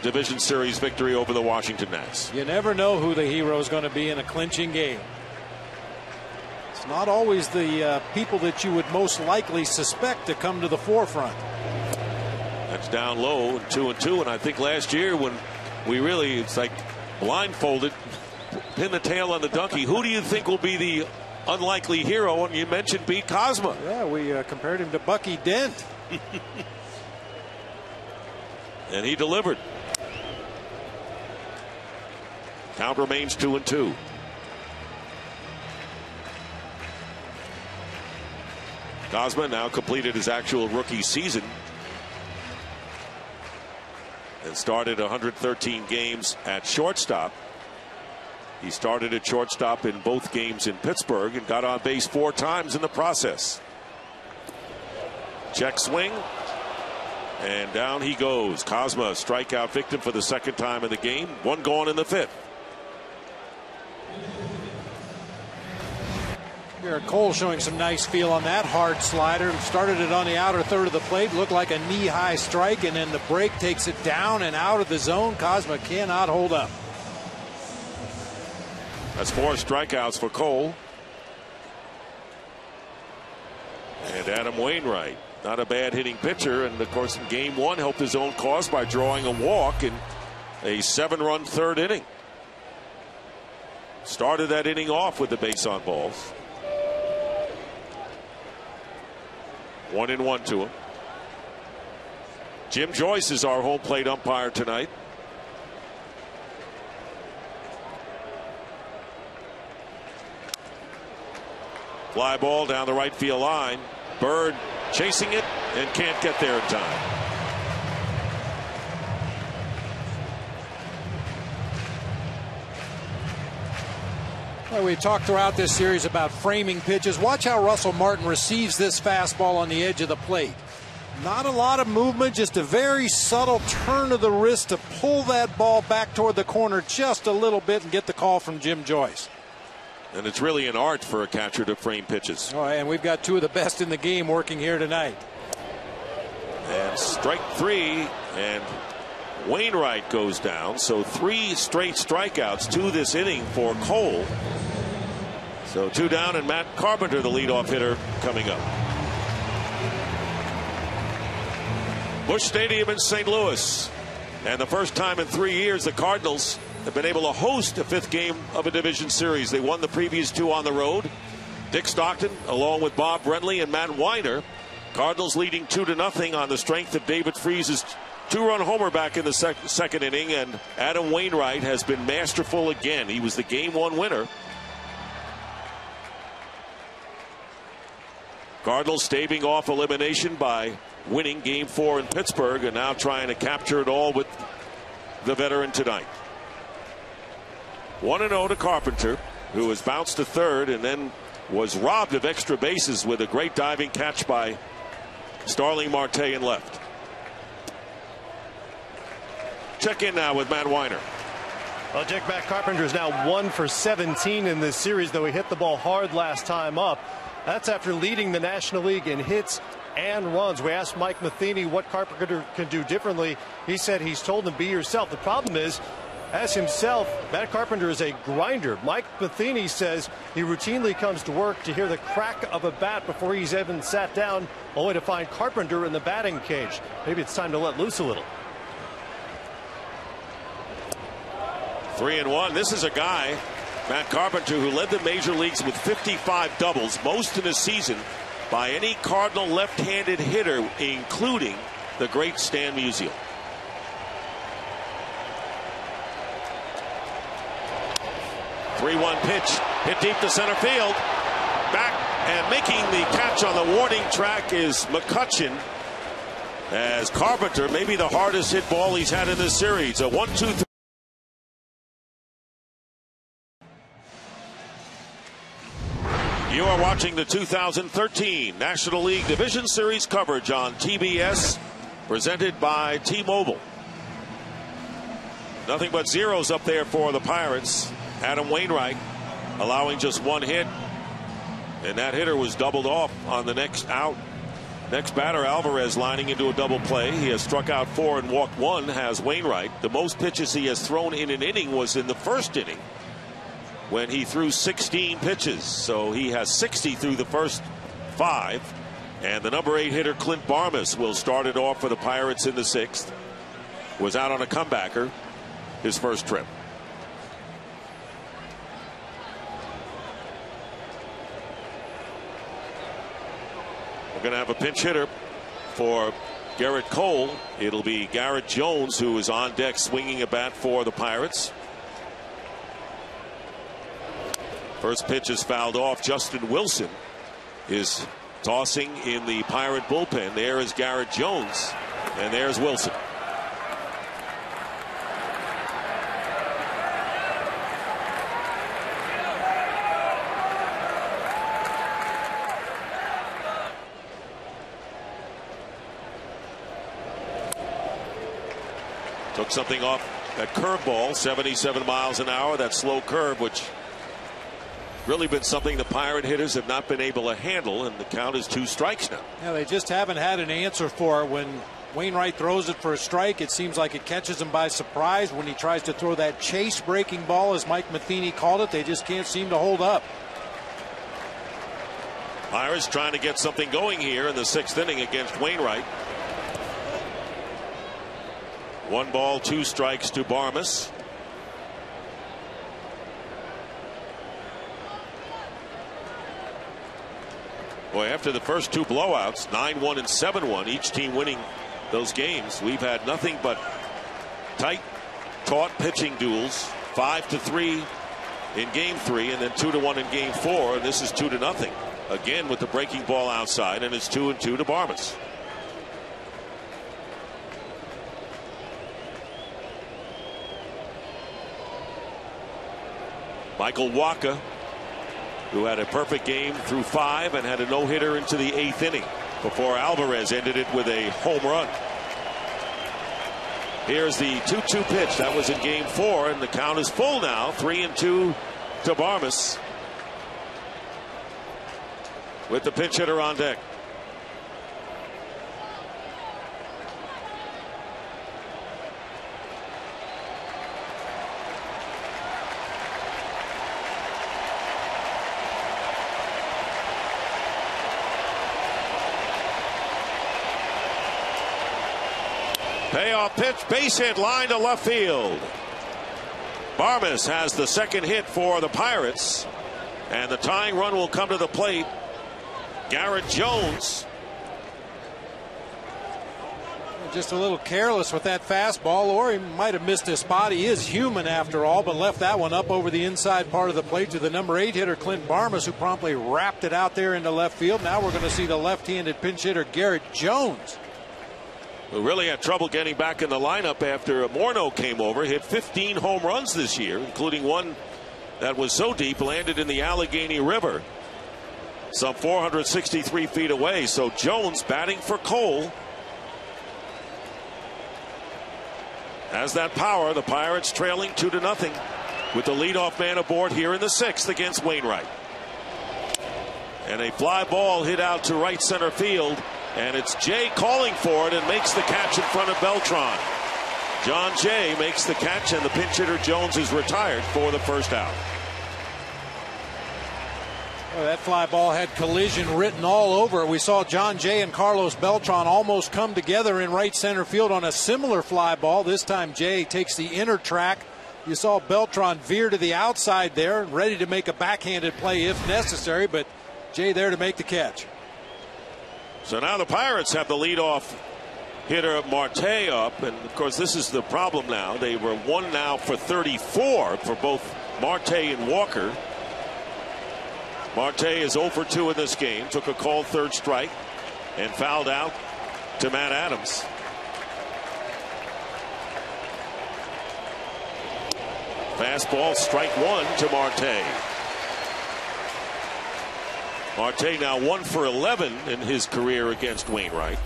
Division Series victory over the Washington Nats. You never know who the hero is going to be in a clinching game. It's not always the people that you would most likely suspect to come to the forefront. That's down low, 2-2. And I think last year when we really, it's like blindfolded, pin the tail on the donkey. Who do you think will be the unlikely hero? And you mentioned Pete Kozma. Yeah, we compared him to Bucky Dent. And he delivered. Count remains 2-2. Kozma now completed his actual rookie season and started 113 games at shortstop. He started at shortstop in both games in Pittsburgh and got on base 4 times in the process. Check swing. And down he goes. Kozma, strikeout victim for the 2nd time in the game. 1 gone in the 5th. Garrett Cole showing some nice feel on that hard slider. Started it on the outer third of the plate. Looked like a knee-high strike, and then the break takes it down and out of the zone. Kozma cannot hold up. That's 4 strikeouts for Cole. And Adam Wainwright, not a bad hitting pitcher, and of course in game 1 helped his own cause by drawing a walk in a 7-run 3rd inning. Started that inning off with the base on balls. 1-1 to him. Jim Joyce is our home plate umpire tonight. Fly ball down the right field line. Bird chasing it and can't get there in time. Well, we talked throughout this series about framing pitches. Watch how Russell Martin receives this fastball on the edge of the plate. Not a lot of movement, just a very subtle turn of the wrist to pull that ball back toward the corner just a little bit and get the call from Jim Joyce. And it's really an art for a catcher to frame pitches. Oh, and we've got 2 of the best in the game working here tonight. And strike 3, and Wainwright goes down. So 3 straight strikeouts to this inning for Cole. So 2 down, and Matt Carpenter, the leadoff hitter, coming up. Busch Stadium in St. Louis. And the first time in 3 years the Cardinals have been able to host a 5th game of a division series. They won the previous 2 on the road. Dick Stockton, along with Bob Brentley and Matt Weiner. Cardinals leading 2-0 on the strength of David Freese's 2-run homer back in the second inning. And Adam Wainwright has been masterful again. He was the Game 1 winner. Cardinals staving off elimination by winning Game 4 in Pittsburgh, and now trying to capture it all with the veteran tonight. 1-0 to Carpenter, who has bounced to third and then was robbed of extra bases with a great diving catch by Starling Marte in left. Check in now with Matt Weiner. Well, Jake, Matt Carpenter is now 1 for 17 in this series, though he hit the ball hard last time up. That's after leading the National League in hits and runs. We asked Mike Matheny what Carpenter can do differently. He said he's told him, be yourself. The problem is, as himself, Matt Carpenter is a grinder. Mike Matheny says he routinely comes to work to hear the crack of a bat before he's even sat down, only to find Carpenter in the batting cage. Maybe it's time to let loose a little. 3-1. This is a guy, Matt Carpenter, who led the major leagues with 55 doubles, most in a season by any Cardinal left-handed hitter, including the great Stan Musial. Three-one pitch, hit deep to center field. Back and making the catch on the warning track is McCutchen, as Carpenter, maybe the hardest hit ball he's had in this series. A 1-2-3. You are watching the 2013 National League Division Series coverage on TBS, presented by T-Mobile. Nothing but zeros up there for the Pirates. Adam Wainwright allowing just 1 hit, and that hitter was doubled off on the next out. Next batter, Alvarez, lining into a double play. He has struck out 4 and walked 1, has Wainwright. The most pitches he has thrown in an inning was in the first inning, when he threw 16 pitches. So he has 60 through the first 5. And the number 8 hitter, Clint Barmas, will start it off for the Pirates in the 6th. Was out on a comebacker his first trip. We're going to have a pinch hitter for Garrett Cole. It'll be Garrett Jones, who is on deck swinging a bat for the Pirates. First pitch is fouled off. Justin Wilson is tossing in the Pirate bullpen. There is Garrett Jones, and there's Wilson. Took something off that curveball, 77 miles an hour, that slow curve, which really been something the Pirate hitters have not been able to handle, and the count is 2 strikes now. Yeah, they just haven't had an answer for it. When Wainwright throws it for a strike, it seems like it catches him by surprise. When he tries to throw that chase breaking ball, as Mike Matheny called it, they just can't seem to hold up. Pirates trying to get something going here in the 6th inning against Wainwright. 1 ball, 2 strikes to Barmas. Boy, after the first 2 blowouts, 9-1 and 7-1, each team winning those games, we've had nothing but tight, taut pitching duels. 5-3 in Game 3, and then 2-1 in Game 4, and this is 2-0 again with the breaking ball outside, and it's 2-2 to Barmas. Michael Wacha, who had a perfect game through 5 and had a no-hitter into the 8th inning before Alvarez ended it with a home run. Here's the 2-2 pitch. That was in Game 4, and the count is full now. 3-2 to Barmas, with the pinch hitter on deck. Payoff pitch, base hit, line to left field. Barmes has the second hit for the Pirates, and the tying run will come to the plate. Garrett Jones. Just a little careless with that fastball, or he might have missed his spot. He is human after all, but left that one up over the inside part of the plate to the number 8 hitter, Clint Barmes, who promptly wrapped it out there into left field. Now we're going to see the left-handed pinch hitter, Garrett Jones, who really had trouble getting back in the lineup after Morneau came over. Hit 15 home runs this year, including one that was so deep, landed in the Allegheny River, some 463 feet away. So Jones batting for Cole. Has that power. The Pirates trailing 2-0 with the leadoff man aboard here in the 6th against Wainwright. And a fly ball hit out to right center field, and it's Jay calling for it and makes the catch in front of Beltran. John Jay makes the catch, and the pinch hitter Jones is retired for the first out. Well, that fly ball had collision written all over it. We saw John Jay and Carlos Beltran almost come together in right center field on a similar fly ball. This time Jay takes the inner track. You saw Beltran veer to the outside there, ready to make a backhanded play if necessary, but Jay there to make the catch. So now the Pirates have the leadoff hitter Marte up, and of course this is the problem now. They were 1 now for 34 for both Marte and Walker. Marte is 0 for 2 in this game. Took a called third strike and fouled out to Matt Adams. Fastball, strike 1 to Marte. Marte now 1 for 11 in his career against Wainwright.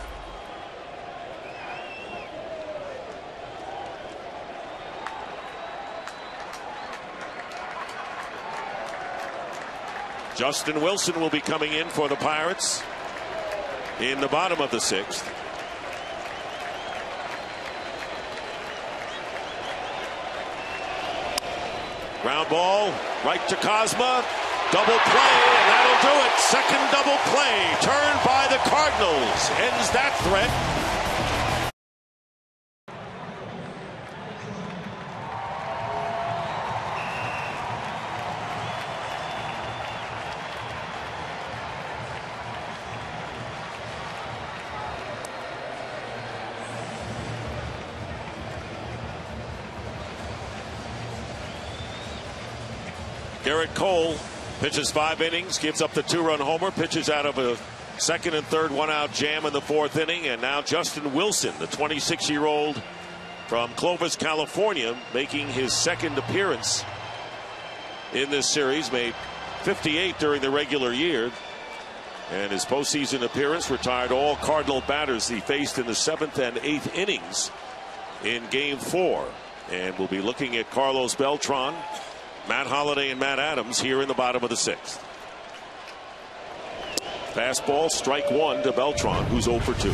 Justin Wilson will be coming in for the Pirates in the bottom of the 6th. Ground ball right to Cosma. Double play, and that'll do it. Second double play turned by the Cardinals. Ends that threat. Garrett Cole pitches 5 innings, gives up the 2-run homer, pitches out of a second and third 1-out jam in the 4th inning, and now Justin Wilson, the 26-year-old from Clovis, California, making his second appearance in this series. Made 58 during the regular year, and his postseason appearance retired all Cardinal batters he faced in the 7th and 8th innings in Game 4. And we'll be looking at Carlos Beltran, Matt Holliday, and Matt Adams here in the bottom of the 6th. Fastball, strike 1 to Beltran, who's 0 for 2.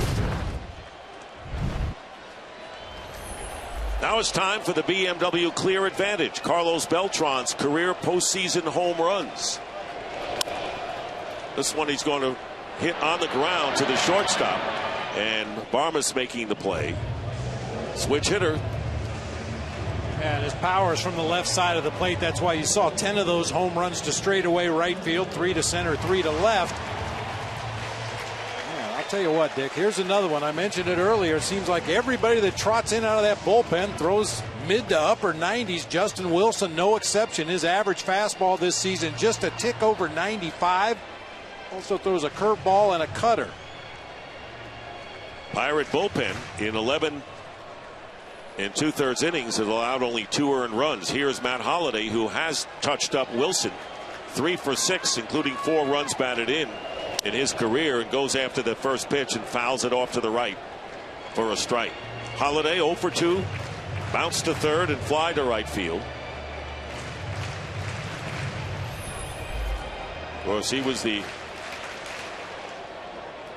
Now it's time for the BMW Clear Advantage. Carlos Beltran's career postseason home runs. This one he's going to hit on the ground to the shortstop, and Barmes making the play. Switch hitter. And his power is from the left side of the plate. That's why you saw 10 of those home runs to straightaway right field, 3 to center, 3 to left. Yeah, I'll tell you what, Dick, here's another one. I mentioned it earlier. It seems like everybody that trots in out of that bullpen throws mid to upper 90s. Justin Wilson, no exception. His average fastball this season just a tick over 95. Also throws a curveball and a cutter. Pirate bullpen in 11 and 2/3 innings has allowed only 2 earned runs. Here's Matt Holliday, who has touched up Wilson. 3 for 6, including 4 runs batted in his career, and goes after the first pitch and fouls it off to the right for a strike. Holliday 0 for 2, bounced to third and fly to right field. Of course, he was the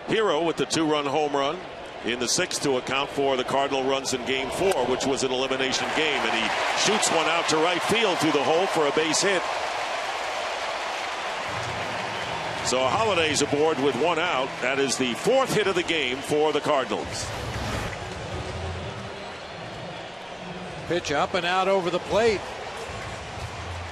hero with the 2-run home run in the 6th to account for the Cardinal runs in Game 4, which was an elimination game, and he shoots one out to right field through the hole for a base hit. So Holliday's aboard with 1 out. That is the 4th hit of the game for the Cardinals. Pitch up and out over the plate.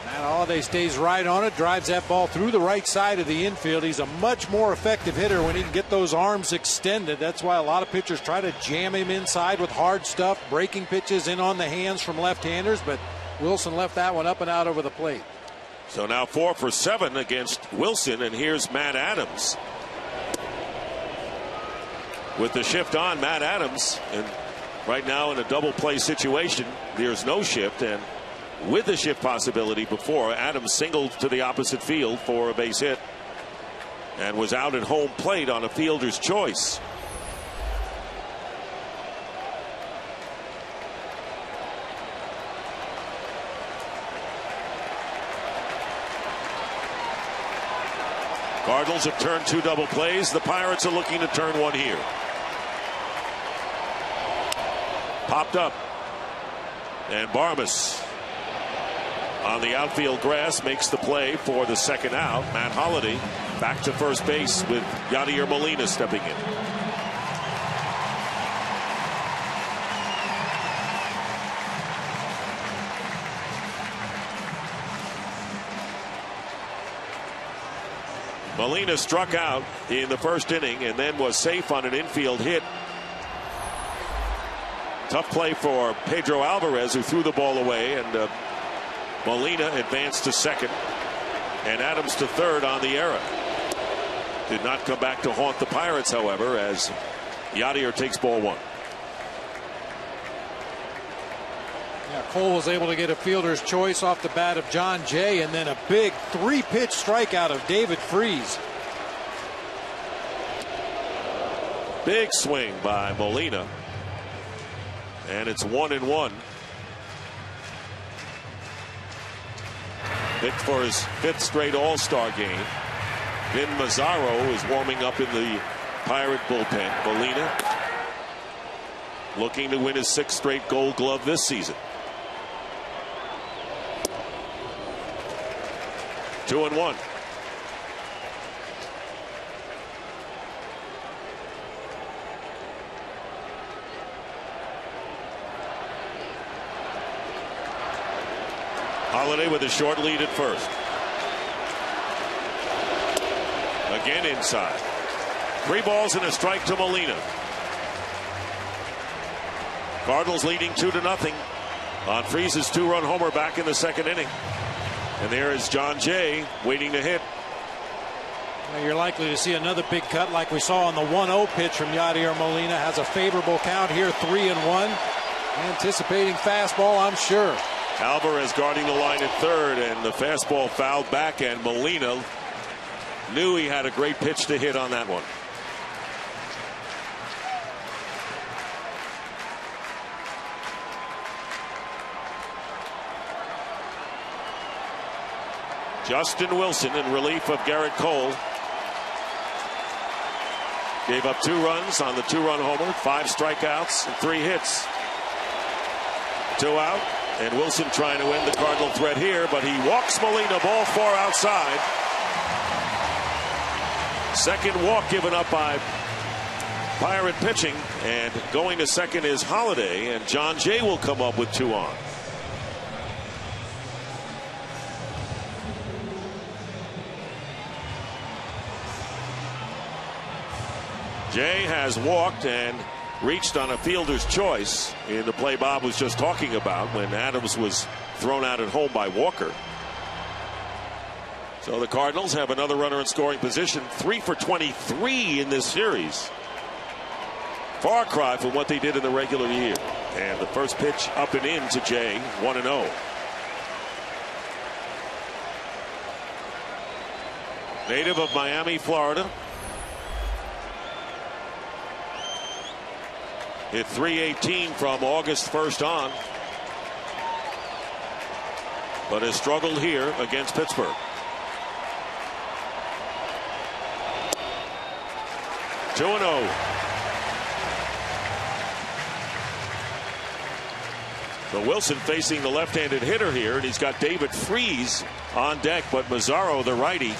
Matt Holliday stays right on it, drives that ball through the right side of the infield. He's a much more effective hitter when he can get those arms extended. That's why a lot of pitchers try to jam him inside with hard stuff, breaking pitches in on the hands from left-handers, but Wilson left that one up and out over the plate. So now 4 for 7 against Wilson, and here's Matt Adams. With the shift on, Matt Adams, and right now in a double play situation, there's no shift, and with the shift possibility before, Adams singled to the opposite field for a base hit and was out at home plate on a fielder's choice. Cardinals have turned 2 double plays. The Pirates are looking to turn one here. Popped up, and Barmes on the outfield grass makes the play for the second out. Matt Holliday back to first base with Yadier Molina stepping in. Molina struck out in the first inning and then was safe on an infield hit. Tough play for Pedro Alvarez, who threw the ball away, and Molina advanced to second, and Adams to third on the error. Did not come back to haunt the Pirates, however, as Yadier takes ball 1. Yeah, Cole was able to get a fielder's choice off the bat of John Jay, and then a big 3-pitch strikeout of David Freese. Big swing by Molina, and it's 1-1. Picked for his 5th straight All-Star game. Vin Mazzaro is warming up in the Pirate bullpen. Molina looking to win his 6th straight Gold Glove this season. 2-1. Holliday with a short lead at first. Again inside. 3 balls and a strike to Molina. Cardinals leading 2-0 on Freese's 2-run homer back in the second inning. And there is John Jay waiting to hit. Well, you're likely to see another big cut like we saw on the 1-0 pitch from Yadier Molina. Has a favorable count here, 3-1. Anticipating fastball, I'm sure. Alvarez guarding the line at third, and the fastball fouled back, and Molina knew he had a great pitch to hit on that one. Justin Wilson in relief of Garrett Cole. Gave up 2 runs on the 2-run homer, 5 strikeouts and 3 hits. 2 out, and Wilson trying to end the Cardinal threat here, but he walks Molina, ball 4 outside. Second walk given up by Pirate pitching, and going to second is Holliday, and John Jay will come up with 2 on. Jay has walked and reached on a fielder's choice in the play Bob was just talking about when Adams was thrown out at home by Walker. So the Cardinals have another runner in scoring position, 3 for 23 in this series. Far cry from what they did in the regular year. And the first pitch up and in to Jay, 1-0. Native of Miami, Florida. Hit .318 from August 1st on, but has struggled here against Pittsburgh. – 2-0. So Wilson facing the left-handed hitter here, and he's got David Freese on deck, but Mazzaro, the righty,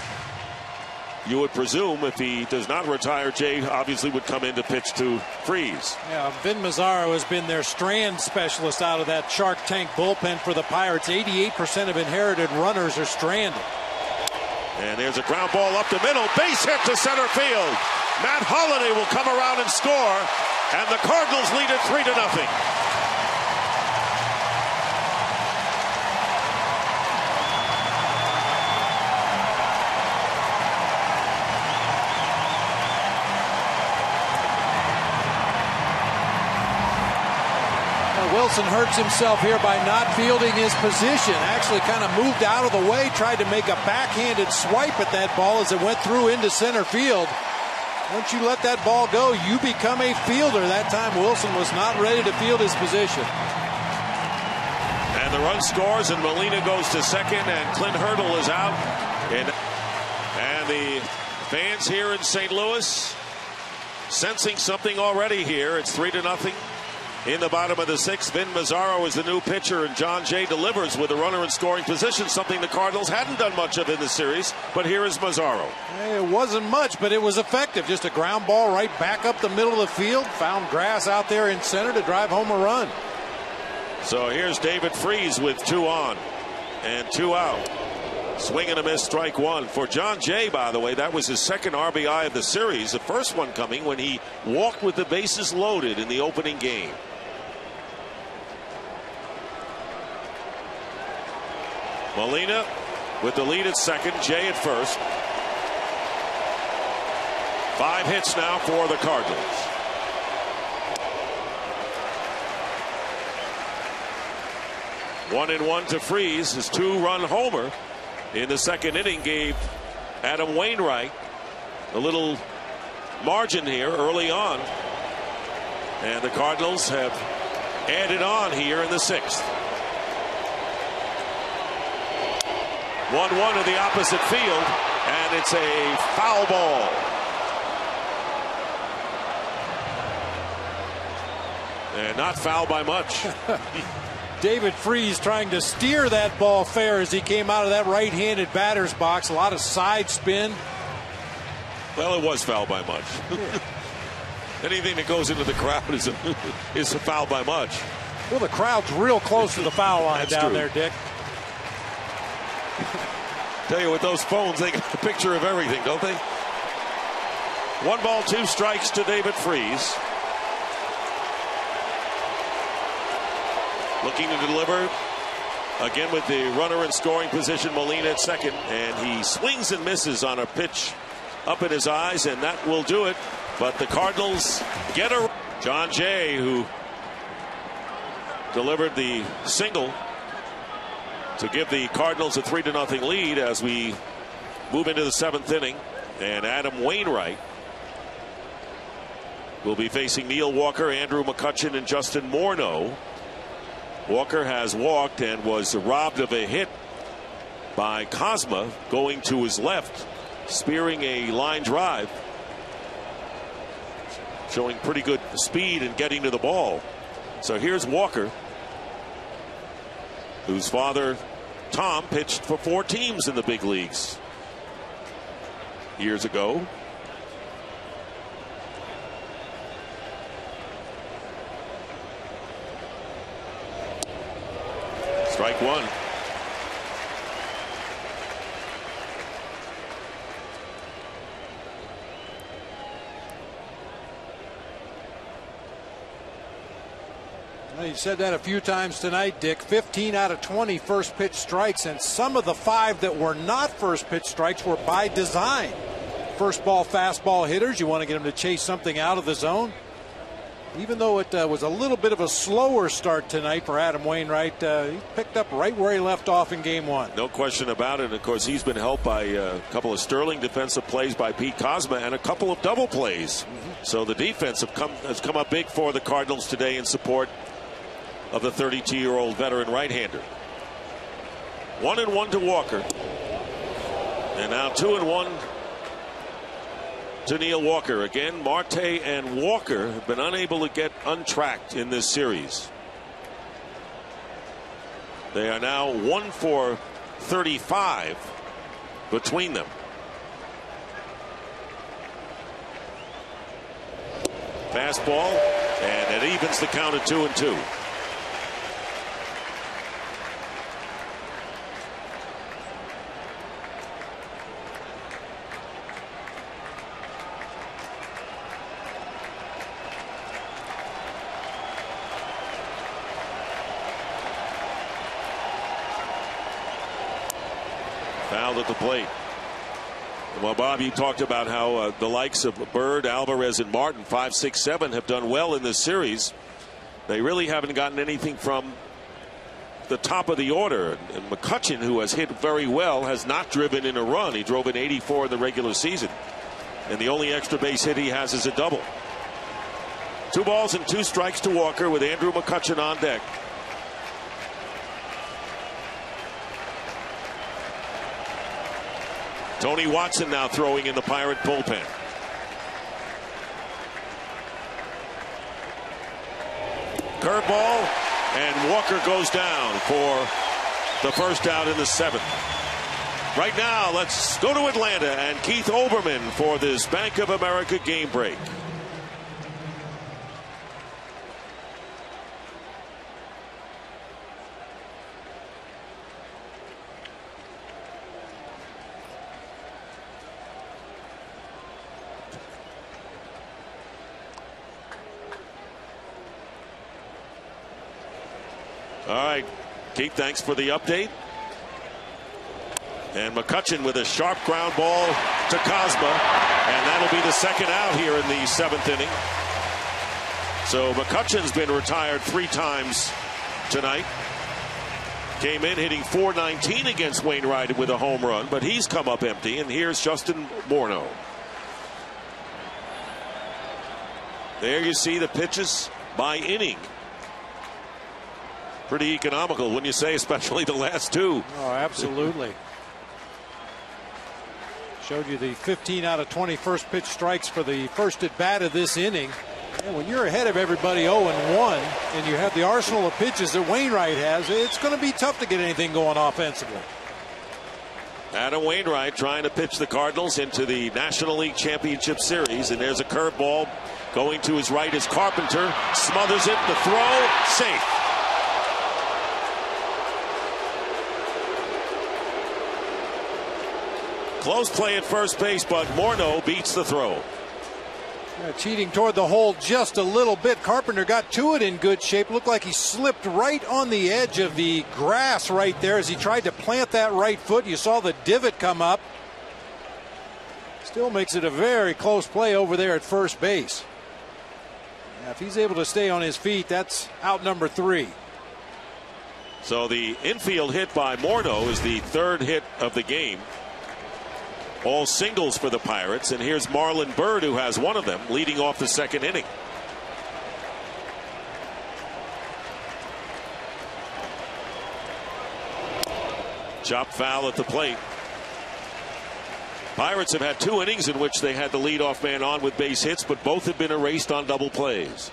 you would presume if he does not retire, Jay obviously would come in to pitch to Freese. Yeah, Vin Mazzaro has been their strand specialist out of that Shark Tank bullpen for the Pirates. 88% of inherited runners are stranded. And there's a ground ball up the middle. Base hit to center field. Matt Holliday will come around and score. And the Cardinals lead it 3-0. Wilson hurts himself here by not fielding his position. Actually kind of moved out of the way, tried to make a backhanded swipe at that ball as it went through into center field. Once you let that ball go, you become a fielder. That time Wilson was not ready to field his position. And the run scores, and Molina goes to second, and Clint Hurdle is out. And the fans here in St. Louis sensing something already here. It's 3-0. In the bottom of the sixth, Vin Mazzaro is the new pitcher, and John Jay delivers with a runner in scoring position, something the Cardinals hadn't done much of in the series. But here is Mazzaro. It wasn't much, but it was effective. Just a ground ball right back up the middle of the field. Found grass out there in center to drive home a run. So here's David Freese with 2 on and 2 out. Swing and a miss, strike one. For John Jay, by the way, that was his second RBI of the series. The first one coming when he walked with the bases loaded in the opening game. Molina with the lead at second, Jay at first. 5 hits now for the Cardinals. One and one to Freese. His 2-run homer in the second inning gave Adam Wainwright a little margin here early on. And the Cardinals have added on here in the 6th. 1-1 to the opposite field, and it's a foul ball. And not foul by much. David Freese trying to steer that ball fair as he came out of that right-handed batter's box. A lot of side spin. Well, it was foul by much. Yeah. Anything that goes into the crowd is a foul by much. Well, the crowd's real close to the foul line down there, Dick. Tell you, with those phones, they get a picture of everything, don't they? 1 ball, 2 strikes to David Freese. Looking to deliver again with the runner in scoring position, Molina at second, and he swings and misses on a pitch up in his eyes, and that will do it. But the Cardinals get a John Jay, who delivered the single to give the Cardinals a 3-0 lead as we move into the 7th inning. And Adam Wainwright will be facing Neil Walker, Andrew McCutchen, and Justin Morneau. Walker has walked and was robbed of a hit by Cosma going to his left, spearing a line drive, showing pretty good speed and getting to the ball. So here's Walker, whose father Tom pitched for 4 teams in the big leagues years ago. Strike one. Well, you said that a few times tonight, Dick. 15 out of 20 first pitch strikes, and some of the 5 that were not first pitch strikes were by design. First ball fastball hitters, you want to get them to chase something out of the zone. Even though it was a little bit of a slower start tonight for Adam Wainwright, he picked up right where he left off in game 1. No question about it. Of course, he's been helped by a couple of sterling defensive plays by Pete Cosma and a couple of double plays. So the defense has come up big for the Cardinals today in support of the 32-year-old veteran right-hander. 1-1 to Walker. And now 2-1 to Neil Walker. Again, Marte and Walker have been unable to get untracked in this series. They are now 1 for 35 between them. Fastball, and it evens the count at 2-2. Fouled at the plate. Well, Bob, you talked about how the likes of Bird, Alvarez, and Martin, 5, 6, 7, have done well in this series. They really haven't gotten anything from the top of the order. And McCutchen, who has hit very well, has not driven in a run. He drove in 84 in the regular season. And the only extra base hit he has is a double. 2 balls and 2 strikes to Walker with Andrew McCutchen on deck. Tony Watson now throwing in the Pirate bullpen. Curveball, and Walker goes down for the first out in the 7th. Right now, let's go to Atlanta and Keith Olbermann for this Bank of America game break. All right, Keith, thanks for the update. And McCutchen with a sharp ground ball to Cosma, and that'll be the second out here in the 7th inning. So McCutchen's been retired 3 times tonight. Came in hitting .419 against Wainwright with a home run, but he's come up empty. And here's Justin Morneau. There you see the pitches by inning. Pretty economical, wouldn't you say, especially the last 2. Oh, absolutely. Showed you the 15 out of 20 first pitch strikes for the first at bat of this inning. And when you're ahead of everybody 0-1 and you have the arsenal of pitches that Wainwright has, it's going to be tough to get anything going offensively. Adam Wainwright trying to pitch the Cardinals into the National League Championship Series, and there's a curveball going to his right as Carpenter smothers it. The throw, safe. Close play at first base, but Morneau beats the throw. Yeah, cheating toward the hole just a little bit. Carpenter got to it in good shape. Looked like he slipped right on the edge of the grass right there as he tried to plant that right foot. You saw the divot come up. Still makes it a very close play over there at first base. Yeah, if he's able to stay on his feet, that's out number 3. So the infield hit by Morneau is the 3rd hit of the game. All singles for the Pirates, and here's Marlon Byrd, who has one of them, leading off the 2nd inning. Chop foul at the plate. Pirates have had 2 innings in which they had the leadoff man on with base hits, but both have been erased on double plays.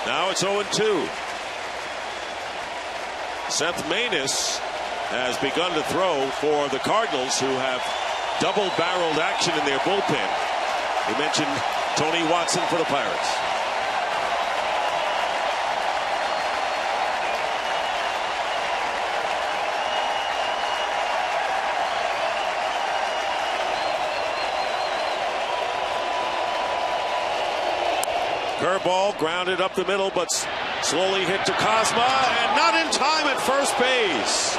Now it's 0-2. Seth Maness has begun to throw for the Cardinals, who have double-barreled action in their bullpen. We mentioned Tony Watson for the Pirates. Curveball grounded up the middle, but slowly hit to Cosma, and not in time at first base.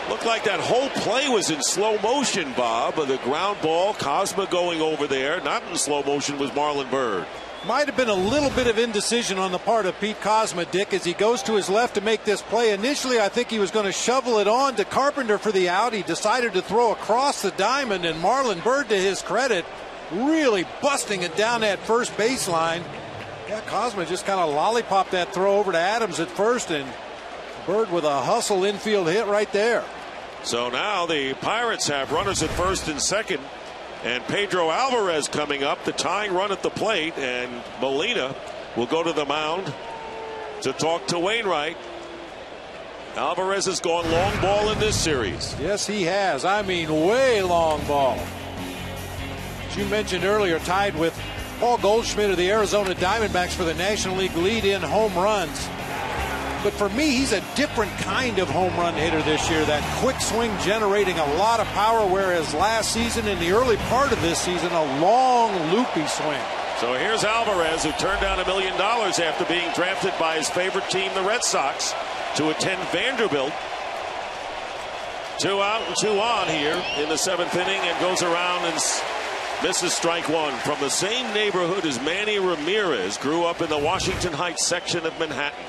Looked like that whole play was in slow motion, Bob. The ground ball, Cosma going over there. Not in slow motion was Marlon Byrd. Might have been a little bit of indecision on the part of Pete Cosma, Dick, as he goes to his left to make this play. Initially, I think he was going to shovel it on to Carpenter for the out. He decided to throw across the diamond, and Marlon Byrd, to his credit, really busting it down that first baseline. Yeah, Cosma just kind of lollipopped that throw over to Adams at first, and Bird with a hustle infield hit right there. So now the Pirates have runners at first and second, and Pedro Alvarez coming up, the tying run at the plate, and Molina will go to the mound to talk to Wainwright. Alvarez has gone long ball in this series. Yes, he has. I mean, way long ball. As you mentioned earlier, tied with Paul Goldschmidt of the Arizona Diamondbacks for the National League lead-in home runs. But for me, he's a different kind of home run hitter this year. That quick swing generating a lot of power, whereas last season, in the early part of this season, a long, loopy swing. So here's Alvarez, who turned down $1 million after being drafted by his favorite team, the Red Sox, to attend Vanderbilt. 2 out and 2 on here in the 7th inning, and goes around and misses strike one. From the same neighborhood as Manny Ramirez, grew up in the Washington Heights section of Manhattan.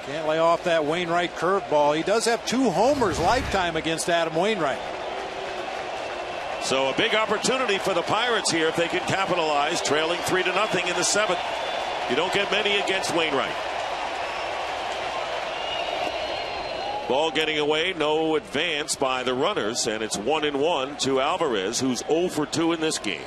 Can't lay off that Wainwright curveball. He does have 2 homers lifetime against Adam Wainwright. So a big opportunity for the Pirates here if they can capitalize, trailing 3-0 in the 7th. You don't get many against Wainwright. Ball getting away, no advance by the runners, and it's 1-1 to Alvarez, who's 0 for 2 in this game.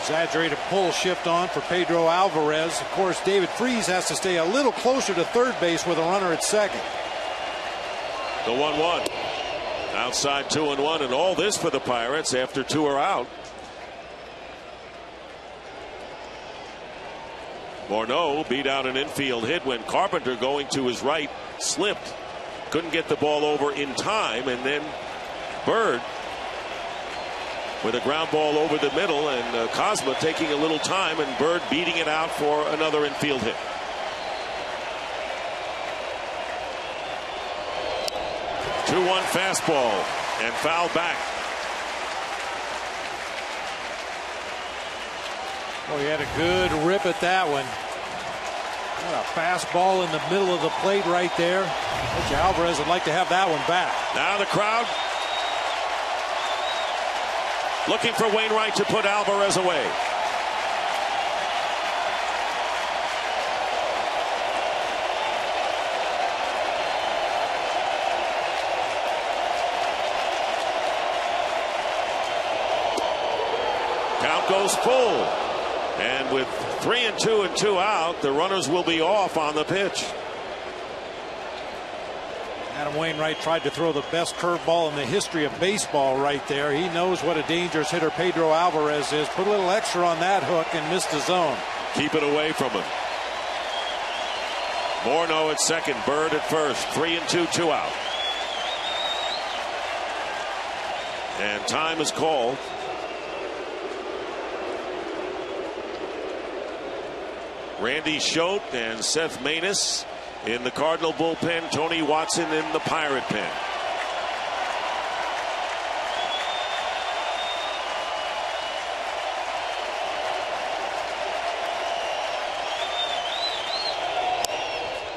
Exaggerated pull shift on for Pedro Alvarez. Of course, David Freese has to stay a little closer to third base with a runner at second. The 1-1. Outside 2-1, and all this for the Pirates after 2 are out. Morneau beat out an infield hit when Carpenter, going to his right, slipped. Couldn't get the ball over in time, and then Bird with a ground ball over the middle, and Cosma taking a little time, and Bird beating it out for another infield hit. Two-1 fastball and foul back. Oh, he had a good rip at that one. What a fastball in the middle of the plate right there. Coach Alvarez would like to have that one back. Now the crowd looking for Wainwright to put Alvarez away. Count goes full. And with 3-2 and 2 out, the runners will be off on the pitch. Adam Wainwright tried to throw the best curveball in the history of baseball right there. He knows what a dangerous hitter Pedro Alvarez is. Put a little extra on that hook and missed the zone. Keep it away from him. Morneau at second, Bird at first. 3-2, 2 out. And time is called. Randy Schote and Seth Maness in the Cardinal bullpen. Tony Watson in the Pirate pen.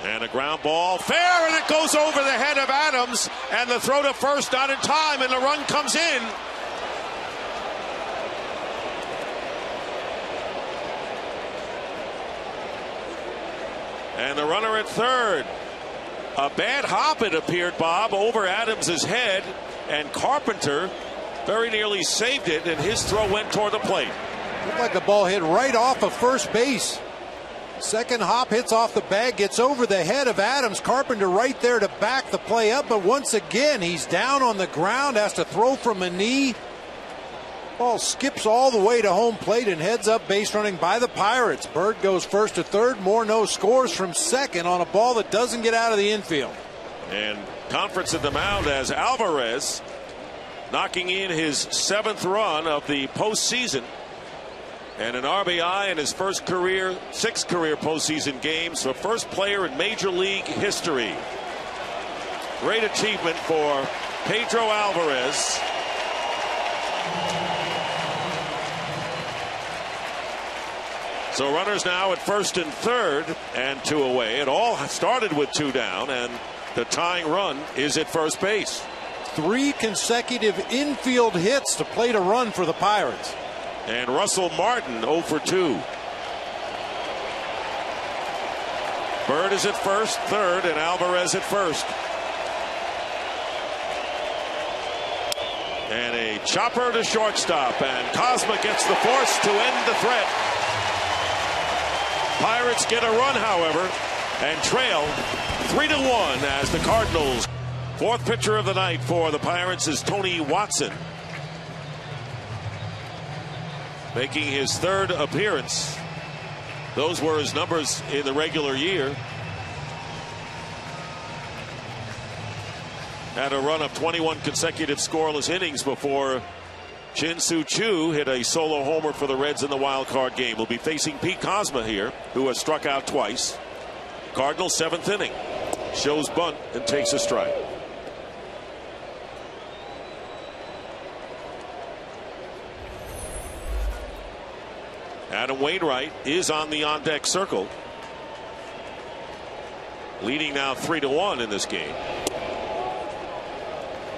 And a ground ball, fair, and it goes over the head of Adams, and the throw to first not in time, and the run comes in. And the runner at third. A bad hop, it appeared, Bob, over Adams's head, and Carpenter very nearly saved it, and his throw went toward the plate. Looked like the ball hit right off of first base. Second hop hits off the bag, gets over the head of Adams. Carpenter right there to back the play up, but once again he's down on the ground, has to throw from a knee. Ball skips all the way to home plate and heads up base running by the Pirates. Bird goes first to third. Morneau scores from second on a ball that doesn't get out of the infield. And conference at the mound as Alvarez knocking in his 7th run of the postseason. And an RBI in his first career, 6 career postseason games. The first player in Major League history. Great achievement for Pedro Alvarez. So runners now at first and third, and 2 away. It all started with 2 down, and The tying run is at first base. 3 consecutive infield hits to plate a run for the Pirates. And Russell Martin 0 for 2. Bird is at first, third, and Alvarez at first. And a chopper to shortstop, and Kozma gets the force to end the threat. Pirates get a run, however, and trail 3-1 as the Cardinals. Fourth pitcher of the night for the Pirates is Tony Watson, making his third appearance. Those were his numbers in the regular year. Had a run of 21 consecutive scoreless innings before Shin-Soo Choo hit a solo homer for the Reds in the wild card game. We'll be facing Pete Kozma here, who has struck out twice. Cardinals 7th inning. Shows bunt and takes a strike. Adam Wainwright is on the on-deck circle, leading now 3-1 in this game.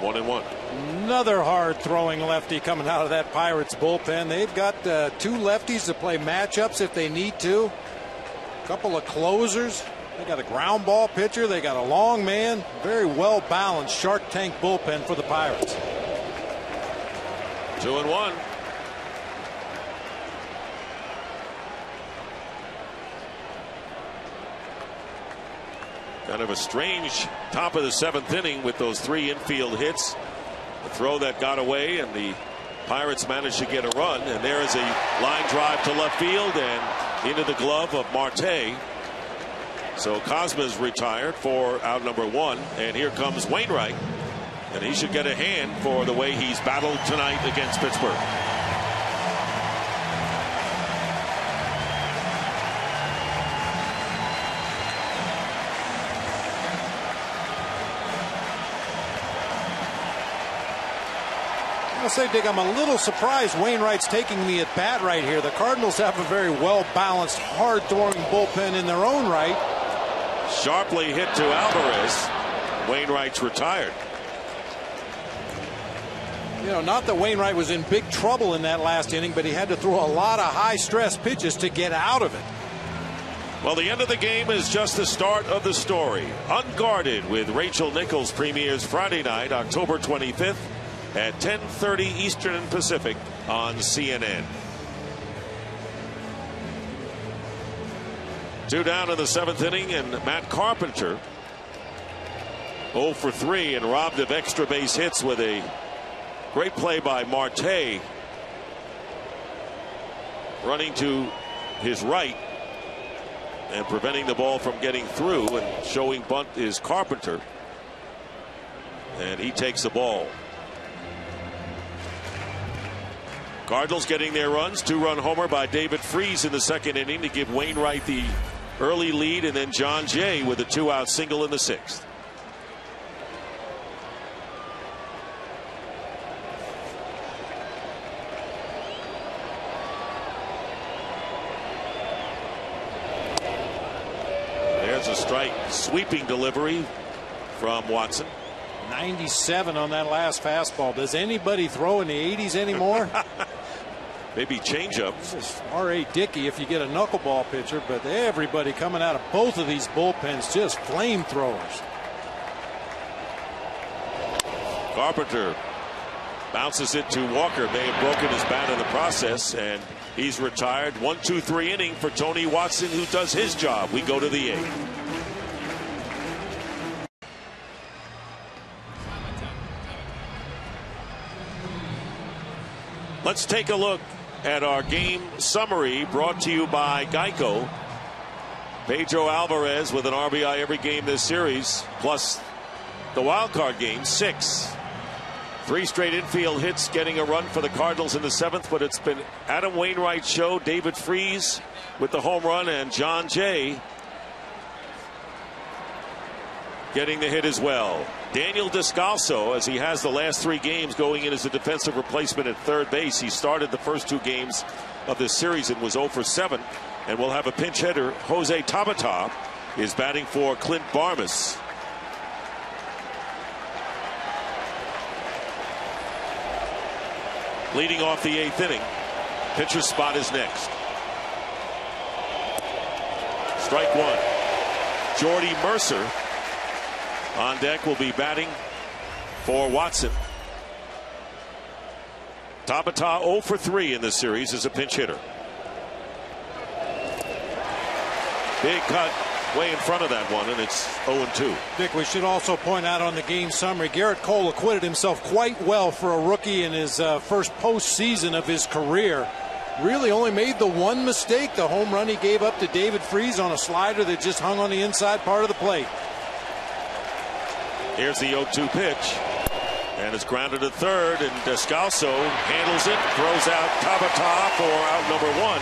1-1. Another hard throwing lefty coming out of that Pirates bullpen. They've got 2 lefties to play matchups if they need to. A couple of closers. They got a ground ball pitcher. They got a long man. Very well balanced Shark Tank bullpen for the Pirates. 2-1. Kind of a strange top of the 7th inning with those 3 infield hits. A throw that got away, and the Pirates managed to get a run. And there is a line drive to left field and into the glove of Marte. So Kozma's retired for out number 1. And here comes Wainwright. And he should get a hand for the way he's battled tonight against Pittsburgh. I'll say, Dick, I'm a little surprised Wainwright's taking the at bat right here. The Cardinals have a very well balanced, hard throwing bullpen in their own right. Sharply hit to Alvarez. Wainwright's retired. You know, not that Wainwright was in big trouble in that last inning, but he had to throw a lot of high stress pitches to get out of it. Well, the end of the game is just the start of the story. Unguarded with Rachel Nichols premieres Friday night, October 25th. At 10:30 Eastern and Pacific on CNN. 2 down in the 7th inning, and Matt Carpenter 0 for 3 and robbed of extra base hits with a great play by Marte, running to his right and preventing the ball from getting through, and showing bunt is Carpenter, and he takes the ball. Cardinals getting their runs. 2-run homer by David Freese in the 2nd inning to give Wainwright the early lead, and then John Jay with a 2-out single in the 6th. There's a strike, sweeping delivery from Watson. 97 on that last fastball. Does anybody throw in the 80s anymore? Maybe changeup. This is R.A. Dickey if you get a knuckleball pitcher, but everybody coming out of both of these bullpens just flamethrowers. Carpenter bounces it to Walker. May have broken his bat in the process, and he's retired. 1-2-3 inning for Tony Watson, who does his job. We go to the 8th. Let's take a look at our game summary brought to you by Geico. Pedro Alvarez with an RBI every game this series, plus the wild card game, 6. 3 straight infield hits, getting a run for the Cardinals in the 7th, but it's been Adam Wainwright's show. David Freese with the home run, and John Jay getting the hit as well. Daniel Descalso, as he has the last 3 games, going in as a defensive replacement at third base. He started the first 2 games of this series and was 0 for 7. And we'll have a pinch hitter. Jose Tabata is batting for Clint Barmas. leading off the 8th inning. Pitcher's spot is next. Strike one. Jordy Mercer on deck will be batting for Watson. Tabata 0 for 3 in this series as a pinch hitter. Big cut way in front of that one, and it's 0-2. Dick, we should also point out on the game summary, Garrett Cole acquitted himself quite well for a rookie in his first postseason of his career. Really only made the one mistake, the home run he gave up to David Freese on a slider that just hung on the inside part of the plate. Here's the 0-2 pitch, and it's grounded to third, and Descalso handles it, throws out Tabata for out number 1.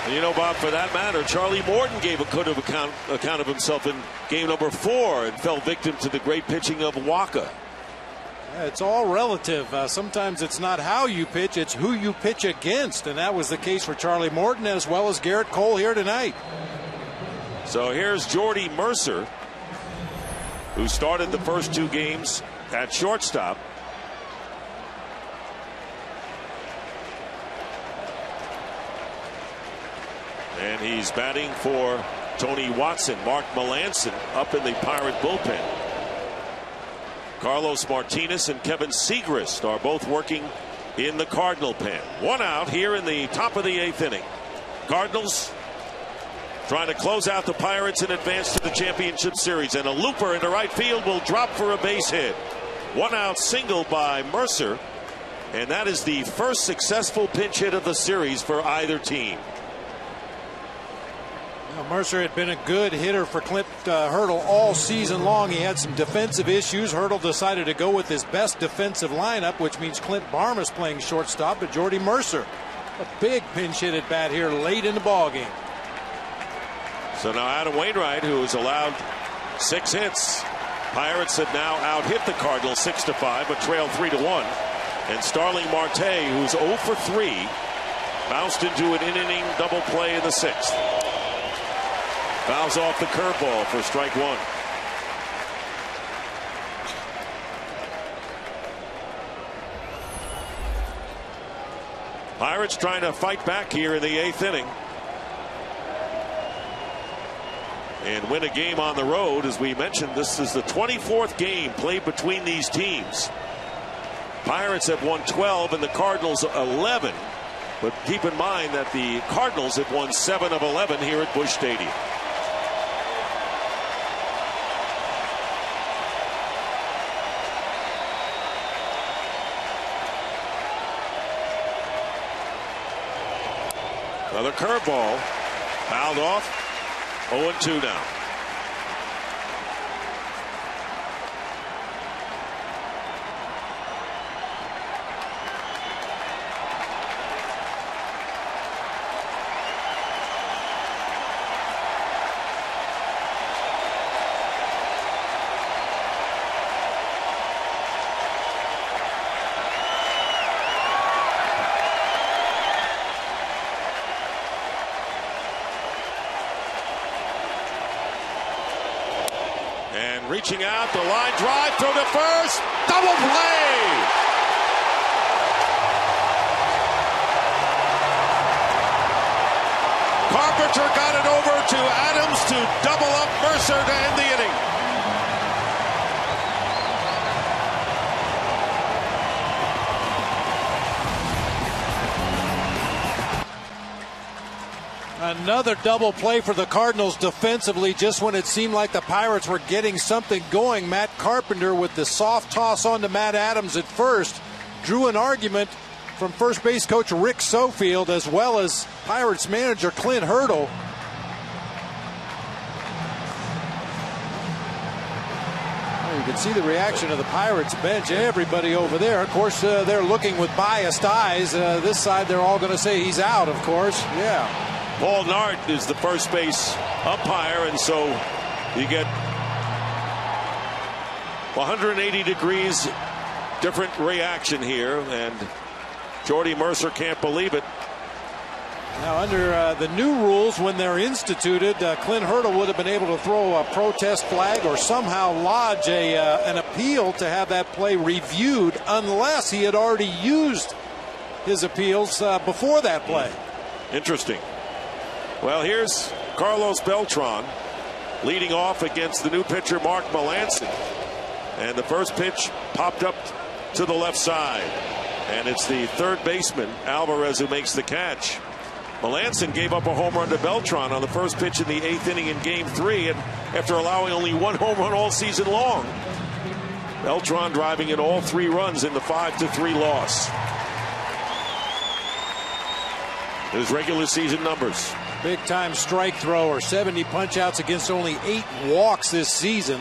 And you know, Bob, for that matter, Charlie Morton gave a account of himself in game number 4 and fell victim to the great pitching of Wacha. Yeah, it's all relative. Sometimes it's not how you pitch, it's who you pitch against, and that was the case for Charlie Morton as well as Garrett Cole here tonight. So here's Jordy Mercer, who started the first 2 games at shortstop. And he's batting for Tony Watson. Mark Melancon up in the Pirate bullpen. Carlos Martinez and Kevin Segrist are both working in the Cardinal pen. 1 out here in the top of the 8th inning. Cardinals trying to close out the Pirates and advance to the championship series. And a looper into right field will drop for a base hit. 1 out single by Mercer. And that is the first successful pinch hit of the series for either team. Mercer had been a good hitter for Clint Hurdle all season long. He had some defensive issues. Hurdle decided to go with his best defensive lineup, which means Clint Barmas playing shortstop, but Jordy Mercer, a big pinch hit at bat here late in the ball game. So now Adam Wainwright, who has allowed 6 hits. Pirates have now out-hit the Cardinals 6-5, but trail 3-1. And Starling Marte, who's 0 for 3, bounced into an inning double play in the 6th. Fouls off the curveball for strike 1. Pirates trying to fight back here in the 8th inning and win a game on the road. As we mentioned, this is the 24th game played between these teams. Pirates have won 12 and the Cardinals 11. But keep in mind that the Cardinals have won 7 of 11 here at Busch Stadium. Another curveball fouled off. 0-2 now. Reaching out, the line drive, throw to first, double play! Carpenter got it over to Adams to double up Mercer to end the inning. Another double play for the Cardinals defensively just when it seemed like the Pirates were getting something going. Matt Carpenter with the soft toss on to Matt Adams at first drew an argument from first base coach Rick Sofield as well as Pirates manager Clint Hurdle. Well, you can see the reaction of the Pirates bench. Everybody over there, of course, they're looking with biased eyes. This side, they're all going to say he's out, of course. Yeah. Paul Nart is the first base umpire, and so you get 180 degrees different reaction here, and Jordy Mercer can't believe it. Now, under the new rules, when they're instituted, Clint Hurdle would have been able to throw a protest flag or somehow lodge an appeal to have that play reviewed, unless he had already used his appeals before that play. Interesting. Well, here's Carlos Beltran leading off against the new pitcher Mark Melancon, and the first pitch popped up to the left side, and it's the third baseman Alvarez who makes the catch. Melancon gave up a home run to Beltran on the first pitch in the 8th inning in Game 3, and after allowing only one home run all season long. Beltran driving in all 3 runs in the 5-3 loss. His regular season numbers. Big time strike thrower, 70 punch-outs against only 8 walks this season.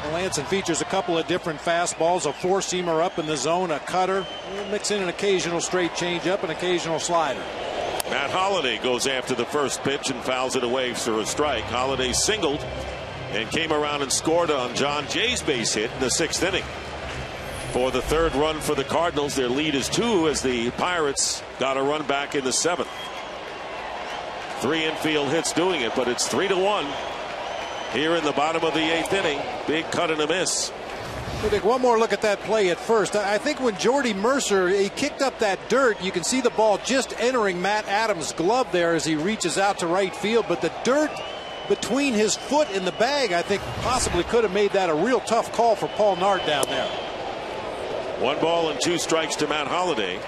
Melancon features a couple of different fastballs, a 4-seamer up in the zone, a cutter, mix in an occasional straight changeup, an occasional slider. Matt Holliday goes after the first pitch and fouls it away for a strike. Holliday singled and came around and scored on John Jay's base hit in the 6th inning. For the 3rd run for the Cardinals, their lead is 2 as the Pirates got a run back in the 7th. 3 infield hits doing it, but it's 3-1 here in the bottom of the 8th inning. Big cut and a miss. We'll take one more look at that play at first. I think when Jordy Mercer, he kicked up that dirt, you can see the ball just entering Matt Adams' glove there as he reaches out to right field, but the dirt between his foot and the bag, I think possibly could have made that a real tough call for Paul Nart down there. 1 ball and 2 strikes to Matt Holliday.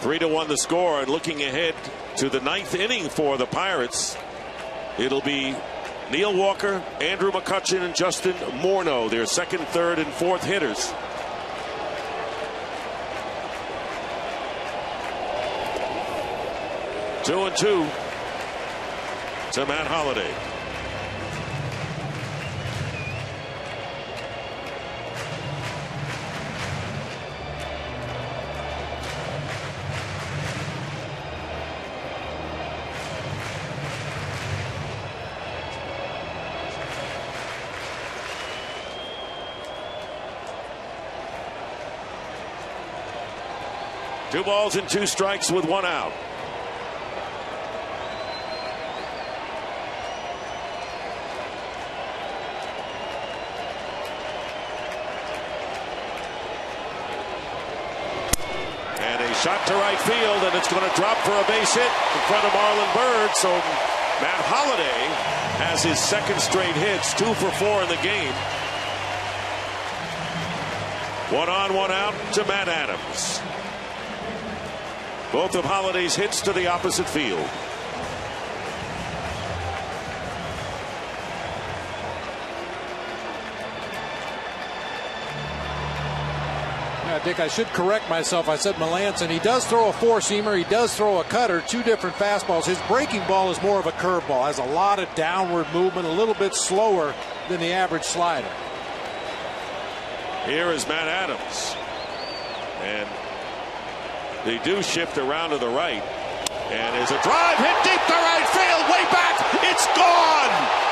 3-1 the score, and looking ahead to the 9th inning for the Pirates, it'll be Neil Walker, Andrew McCutchen, and Justin Morneau, their 2nd, 3rd, and 4th hitters. Two and 2 to Matt Holliday. Two balls and 2 strikes with 1 out. And a shot to right field, and it's going to drop for a base hit in front of Marlon Byrd. So Matt Holliday has his 2nd straight hits, 2 for 4 in the game. 1 on, 1 out to Matt Adams. Both of Holliday's hits to the opposite field. Dick, I should correct myself. I said Melancon. He does throw a 4-seamer. He does throw a cutter, 2 different fastballs. His breaking ball is more of a curveball. Has a lot of downward movement, a little bit slower than the average slider. Here is Matt Adams. And they do shift around to the right. And there's a drive hit deep to right field. Way back. It's gone.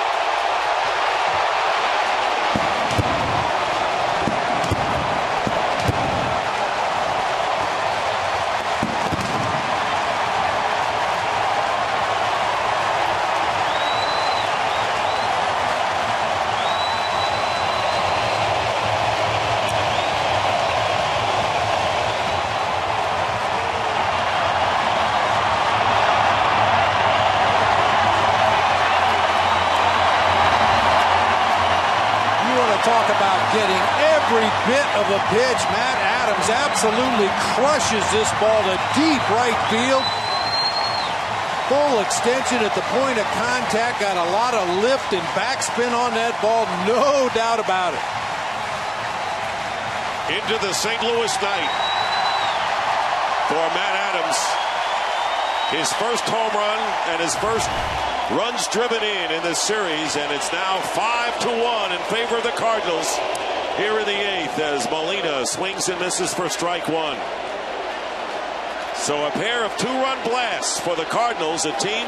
Talk about getting every bit of a pitch. Matt Adams absolutely crushes this ball to deep right field. Full extension at the point of contact. Got a lot of lift and backspin on that ball. No doubt about it. Into the St. Louis night for Matt Adams. His first home run and his first runs driven in this series, and it's now 5-1 in favor of the Cardinals here in the 8th as Molina swings and misses for strike 1. So a pair of 2-run blasts for the Cardinals, a team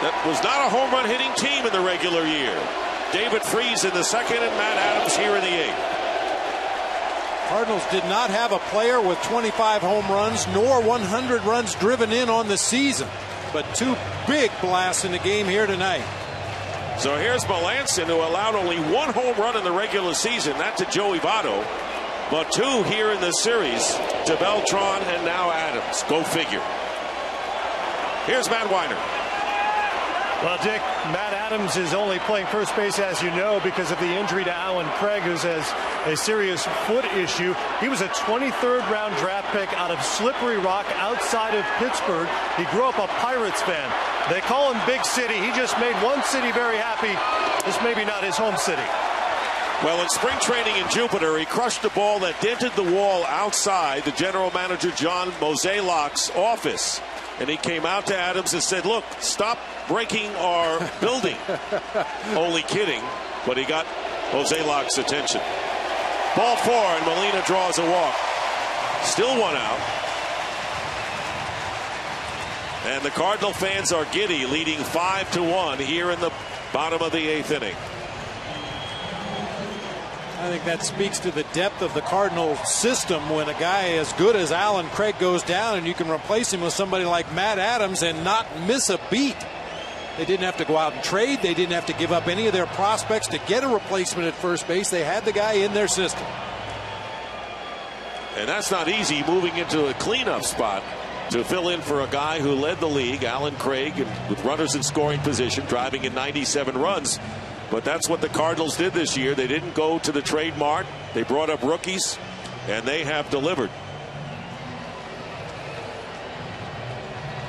that was not a home run hitting team in the regular year. David Freese in the 2nd and Matt Adams here in the 8th. Cardinals did not have a player with 25 home runs nor 100 runs driven in on the season, but 2 big blasts in the game here tonight. So here's Melanson, who allowed only 1 home run in the regular season, that to Joey Votto, but 2 here in the series to Beltran and now Adams. Go figure. Here's Matt Weiner. Well, Dick, Matt Adams is only playing first base, as you know, because of the injury to Alan Craig, who has a serious foot issue. He was a 23rd round draft pick out of Slippery Rock outside of Pittsburgh. He grew up a Pirates fan. They call him Big City. He just made one city very happy. This may be not his home city. Well, in spring training in Jupiter, he crushed a ball that dented the wall outside the general manager John Mozeliak's office. And he came out to Adams and said, look, stop breaking our building. Only kidding, but he got Mozeliak's attention. Ball 4, and Molina draws a walk. Still 1 out. And the Cardinal fans are giddy, leading 5-1 here in the bottom of the 8th inning. I think that speaks to the depth of the Cardinal system when a guy as good as Alan Craig goes down and you can replace him with somebody like Matt Adams and not miss a beat. They didn't have to go out and trade. They didn't have to give up any of their prospects to get a replacement at first base. They had the guy in their system. And that's not easy, moving into a cleanup spot to fill in for a guy who led the league, Alan Craig, and with runners in scoring position, driving in 97 runs. But that's what the Cardinals did this year. They didn't go to the trade mart. They brought up rookies, and they have delivered.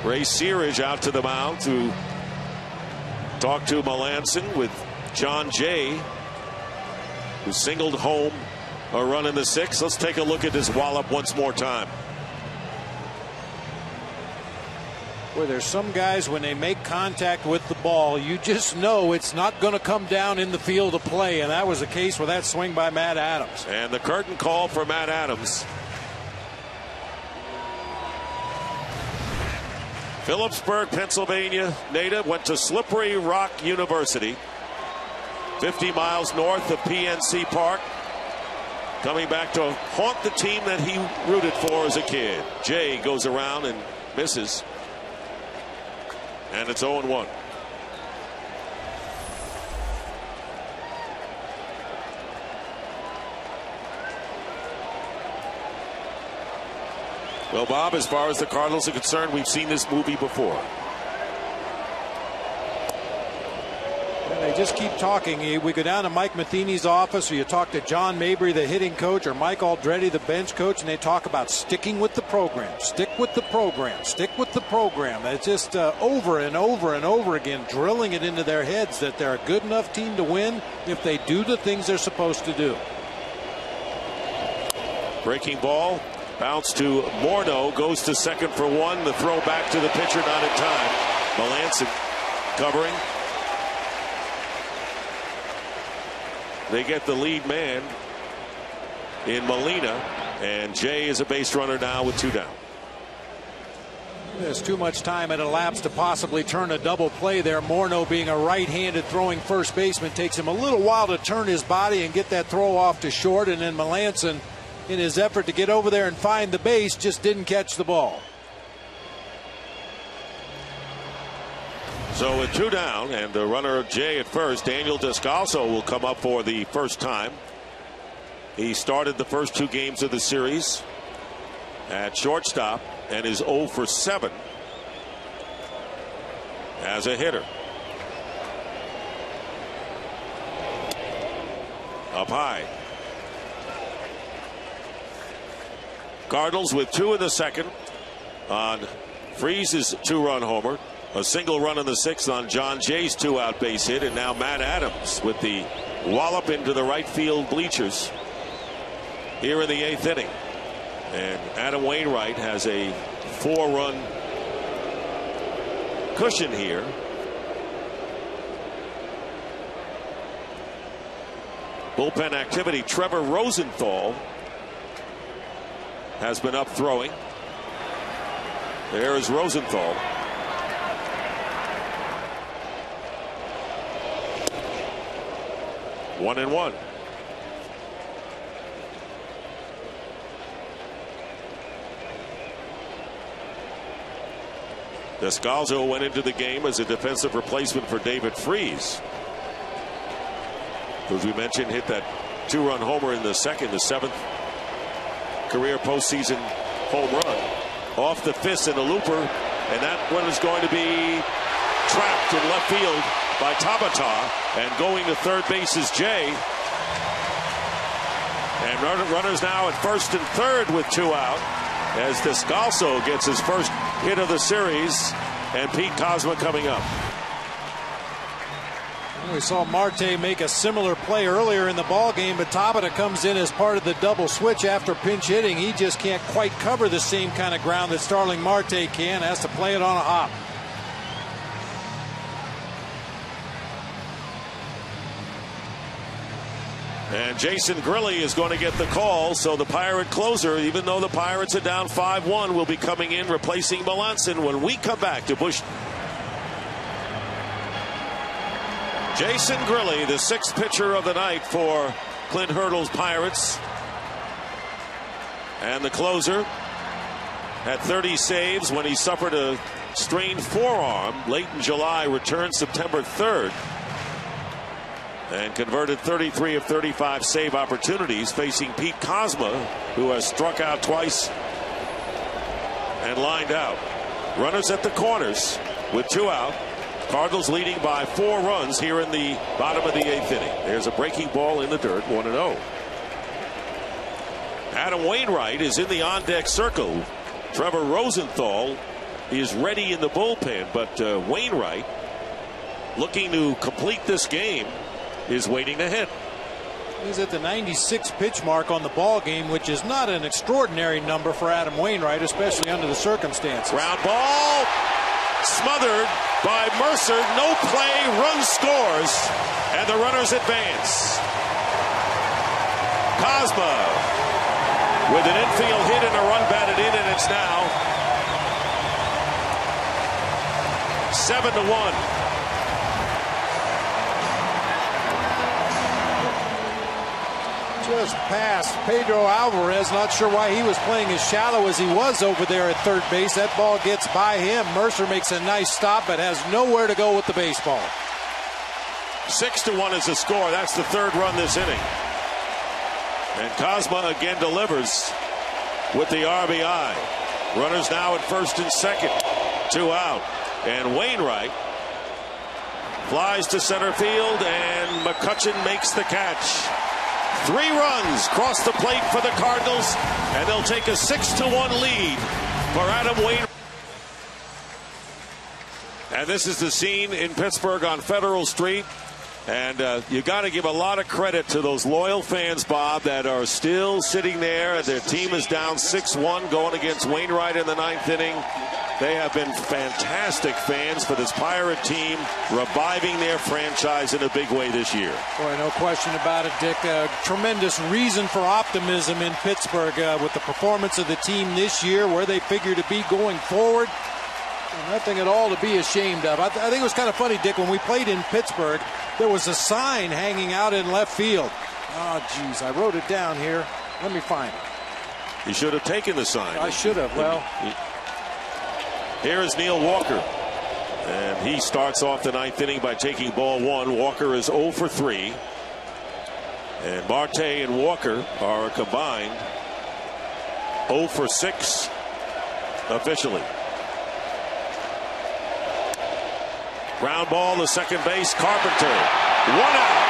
Ray Searage out to the mound to talk to Melanson with John Jay, who singled home a run in the 6th. Let's take a look at this wallop once more time. Where there's some guys, when they make contact with the ball, you just know it's not going to come down in the field of play, and that was the case with that swing by Matt Adams. And the curtain call for Matt Adams. Phillipsburg, Pennsylvania native, went to Slippery Rock University, 50 miles north of PNC Park. Coming back to haunt the team that he rooted for as a kid. Jay goes around and misses. And it's 0-1. Well, Bob, as far as the Cardinals are concerned, we've seen this movie before. And they just keep talking. We go down to Mike Matheny's office, or you talk to John Mabry, the hitting coach, or Mike Aldretti, the bench coach, and they talk about sticking with the program. Stick with the program. Stick with the program. It's just over and over and over again, drilling it into their heads that they're a good enough team to win if they do the things they're supposed to do. Breaking ball. Bounce to Morneau. Goes to second for 1. The throw back to the pitcher, not in time. Melanson covering. They get the lead man in Molina, and Jay is a base runner now with 2 down. There's too much time had elapsed to possibly turn a double play there. Morneau, being a right-handed throwing first baseman, takes him a little while to turn his body and get that throw off to short, and then Melanson, in his effort to get over there and find the base, just didn't catch the ball. So with 2 down and the runner Jay at first, Daniel Descalso will come up for the first time. He started the first 2 games of the series at shortstop and is 0 for 7 as a hitter. Up high. Cardinals with 2 in the 2nd on Freese's 2-run homer. A single run in the 6th on John Jay's 2-out base hit, and now Matt Adams with the wallop into the right field bleachers here in the 8th inning. And Adam Wainwright has a 4-run cushion here. Bullpen activity. Trevor Rosenthal has been up throwing. There is Rosenthal. One and one. Descalzo went into the game as a defensive replacement for David Freese, who, as we mentioned, hit that 2-run homer in the second, the 7th career postseason home run. Off the fist in the looper, and that one is going to be trapped in left field by Tabata, and going to third base is Jay. And runners now at first and third with 2 out, as Descalzo gets his first hit of the series, and Pete Kozma coming up. We saw Marte make a similar play earlier in the ball game, but Tabata comes in as part of the double switch after pinch hitting. He just can't quite cover the same kind of ground that Starling Marte can. Has to play it on a hop. And Jason Grilli is going to get the call, so the Pirate closer, even though the Pirates are down 5-1, will be coming in replacing Melanson when we come back to Busch. Jason Grilli, the 6th pitcher of the night for Clint Hurdle's Pirates. And the closer had 30 saves when he suffered a strained forearm late in July, returned September 3rd. And converted 33 of 35 save opportunities, facing Pete Kozma, who has struck out twice and lined out. Runners at the corners with 2 out. Cardinals leading by 4 runs here in the bottom of the 8th inning. There's a breaking ball in the dirt, 1-0. Adam Wainwright is in the on-deck circle. Trevor Rosenthal is ready in the bullpen, but Wainwright, looking to complete this game, is waiting to hit. He's at the 96 pitch mark on the ball game, which is not an extraordinary number for Adam Wainwright, especially under the circumstances. Ground ball smothered by Mercer. No play, run scores, and the runners advance. Kozma with an infield hit and a run batted in, and it's now 7-1. Just past Pedro Alvarez. Not sure why he was playing as shallow as he was over there at third base. That ball gets by him. Mercer makes a nice stop, but has nowhere to go with the baseball. 6-1 is the score. That's the 3rd run this inning. And Kozma again delivers with the RBI. Runners now at first and second. 2 out. And Wainwright flies to center field, and McCutchen makes the catch. 3 runs cross the plate for the Cardinals, and they'll take a 6-1 lead for Adam Wainwright. And this is the scene in Pittsburgh on Federal Street. And you got to give a lot of credit to those loyal fans, Bob, that are still sitting there. Their team is down 6-1 going against Wainwright in the 9th inning. They have been fantastic fans for this Pirate team, reviving their franchise in a big way this year. Boy, no question about it, Dick. Tremendous reason for optimism in Pittsburgh with the performance of the team this year, where they figure to be going forward. Nothing at all to be ashamed of. I think it was kind of funny, Dick, when we played in Pittsburgh, there was a sign hanging out in left field. Oh, geez, I wrote it down here. Let me find it. You should have taken the sign. I should have. Well, here is Neil Walker. And he starts off the 9th inning by taking ball 1. Walker is 0 for 3. And Marte and Walker are combined 0 for 6 officially. Ground ball to second base, Carpenter. 1 out.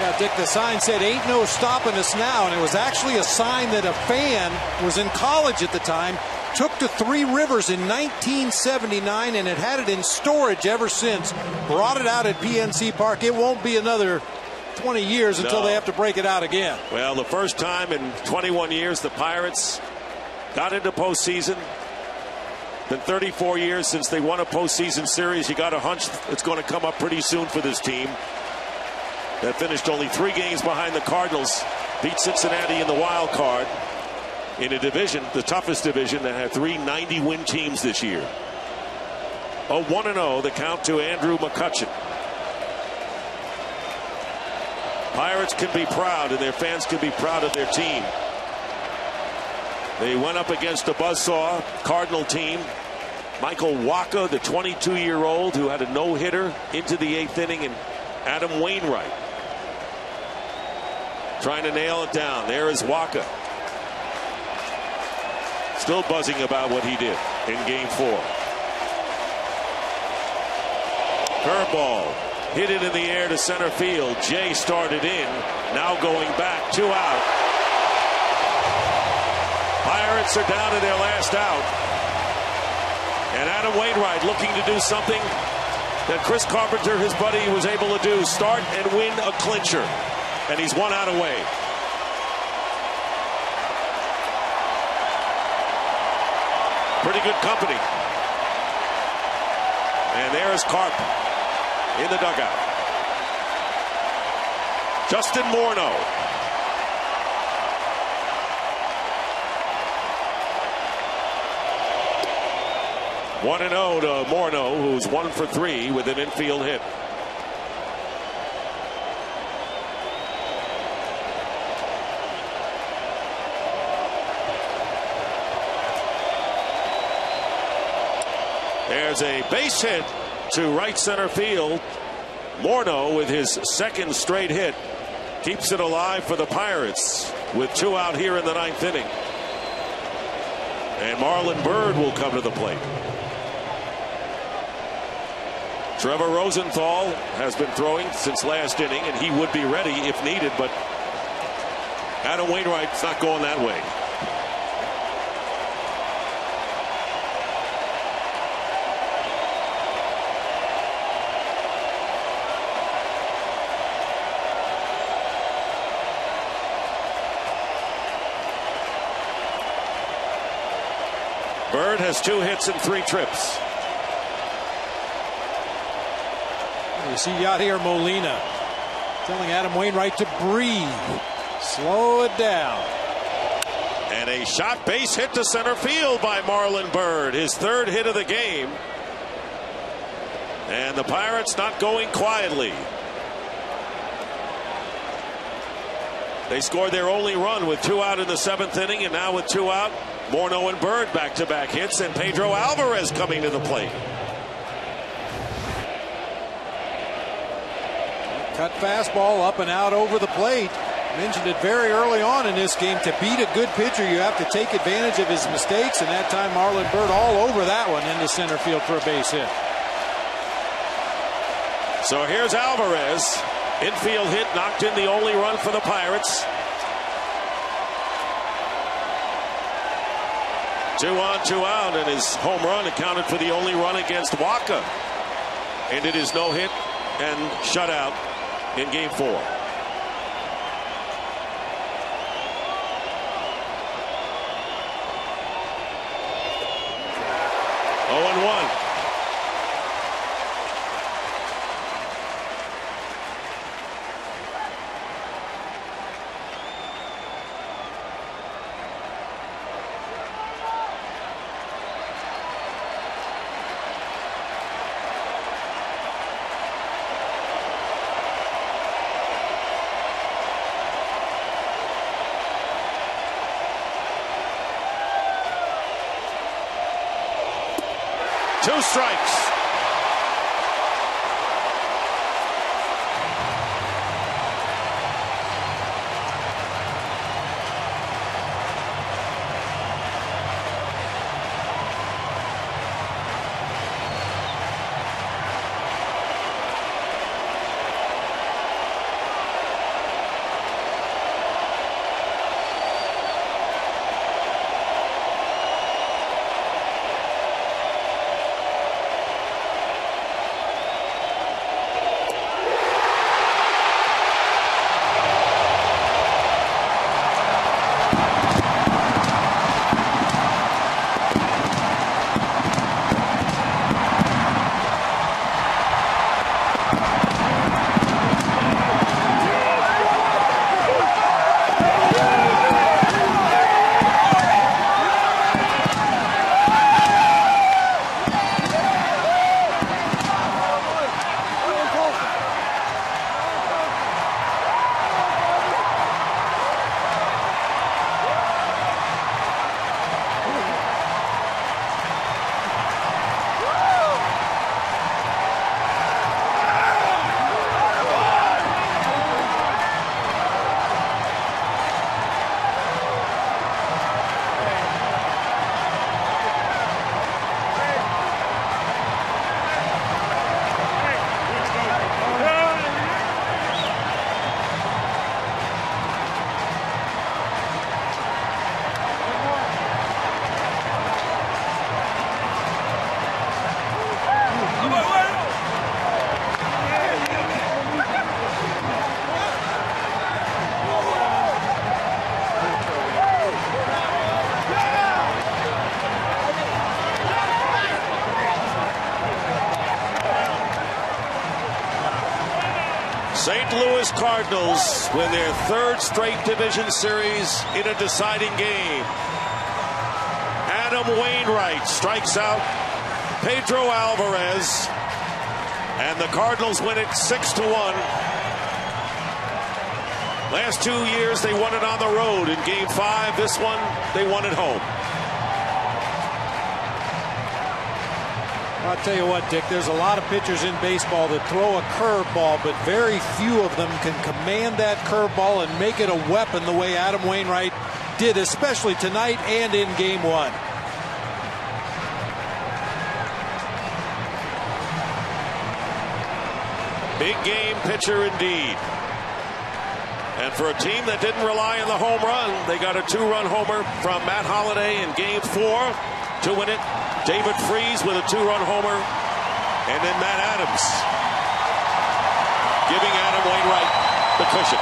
Yeah, Dick, the sign said, "Ain't no stopping us now." And it was actually a sign that a fan was in college at the time, took to Three Rivers in 1979, and had had it in storage ever since. Brought it out at PNC Park. It won't be another 20 years until they have to break it out again. Well, the first time in 21 years the Pirates got into postseason. Been 34 years since they won a postseason series. You got a hunch it's going to come up pretty soon for this team that finished only 3 games behind the Cardinals. Beat Cincinnati in the wild card in a division, the toughest division, that had 3 90-win teams this year. A 1-0, the count to Andrew McCutchen. Pirates can be proud, and their fans can be proud of their team. They went up against a buzzsaw Cardinal team. Michael Wacha, the 22-year-old who had a no-hitter into the 8th inning, and Adam Wainwright trying to nail it down. There is Wacha. Still buzzing about what he did in Game 4. Curveball. Hit it in the air to center field. Jay started in. Now going back. 2 out. Pirates are down to their last out. And Adam Wainwright looking to do something that Chris Carpenter, his buddy, was able to do. Start and win a clincher. And he's 1 out away. Pretty good company. And there is Carp in the dugout. Justin Morneau. One and 0 to Morneau, who's 1 for 3 with an infield hit. There's a base hit to right center field. Morneau, with his 2nd straight hit, keeps it alive for the Pirates with 2 out here in the 9th inning. And Marlon Byrd will come to the plate. Trevor Rosenthal has been throwing since last inning, and he would be ready if needed, but Adam Wainwright's not going that way. Byrd has 2 hits and 3 trips. You see Yadier Molina telling Adam Wainwright to breathe. Slow it down. And a shot base hit to center field by Marlon Byrd. His 3rd hit of the game. And the Pirates not going quietly. They scored their only run with 2 out in the 7th inning, and now with 2 out, Morneau and Byrd back-to-back hits, and Pedro Alvarez coming to the plate. Cut fastball up and out over the plate. Mentioned it very early on in this game. To beat a good pitcher, you have to take advantage of his mistakes, and that time Marlon Byrd all over that one into center field for a base hit. So here's Alvarez. Infield hit, knocked in the only run for the Pirates. 2 on, 2 out, and his home run accounted for the only run against Wacha. Ended his no-hit and shutout in Game 4. 0-1. Two strikes. Louis Cardinals win their third straight division series in a deciding game. Adam Wainwright strikes out Pedro Alvarez, and the Cardinals win it 6-1. Last 2 years they won it on the road in Game 5. This one they won at home. I'll tell you what, Dick, there's a lot of pitchers in baseball that throw a curveball, but very few of them can command that curveball and make it a weapon the way Adam Wainwright did, especially tonight and in Game 1. Big game pitcher indeed. And for a team that didn't rely on the home run, they got a 2-run homer from Matt Holliday in Game 4 to win it. David Freese with a 2-run homer, and then Matt Adams giving Adam Wainwright the cushion.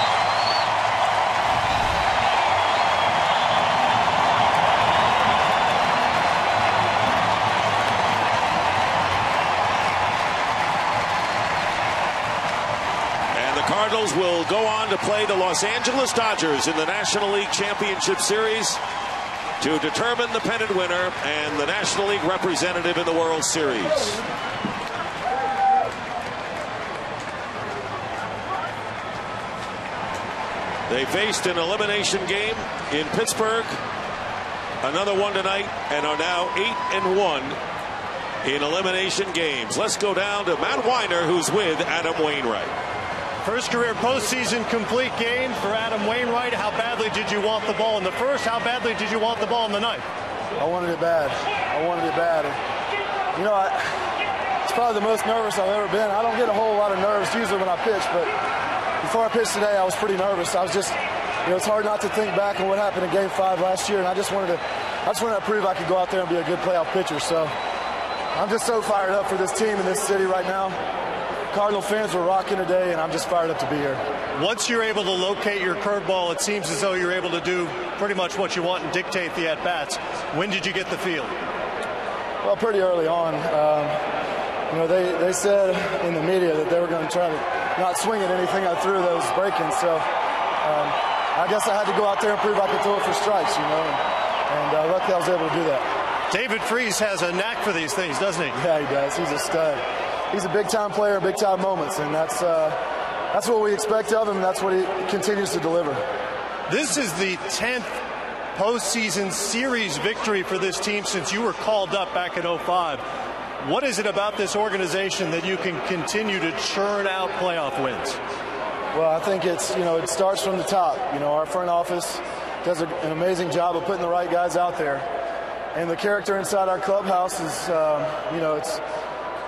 And the Cardinals will go on to play the Los Angeles Dodgers in the National League Championship Series to determine the pennant winner and the National League representative in the World Series. They faced an elimination game in Pittsburgh, another one tonight, and are now 8-1 in elimination games. Let's go down to Matt Weiner, who's with Adam Wainwright. First career postseason complete game for Adam Wainwright. How badly did you want the ball in the first? How badly did you want the ball in the ninth? I wanted it bad. I wanted it bad. You know, it's probably the most nervous I've ever been. I don't get a whole lot of nerves usually when I pitch, but before I pitched today, I was pretty nervous. I was just, you know, it's hard not to think back on what happened in Game 5 last year, and I just wanted to prove I could go out there and be a good playoff pitcher. So I'm just so fired up for this team in this city right now. Cardinal fans were rocking today, and I'm just fired up to be here. Once you're able to locate your curveball, it seems as though you're able to do pretty much what you want and dictate the at-bats. When did you get the feel? Well, pretty early on. You know, they said in the media that they were going to try to not swing at anything I threw that was breaking. So I guess I had to go out there and prove I could throw it for strikes, you know, and luckily I was able to do that. David Freese has a knack for these things, doesn't he? Yeah, he does. He's a stud. He's a big-time player, big-time moments, and that's what we expect of him, and that's what he continues to deliver. This is the 10th postseason series victory for this team since you were called up back in 2005. What is it about this organization that you can continue to churn out playoff wins? Well, I think it's, you know, it starts from the top. You know, our front office does an amazing job of putting the right guys out there, and the character inside our clubhouse is, you know,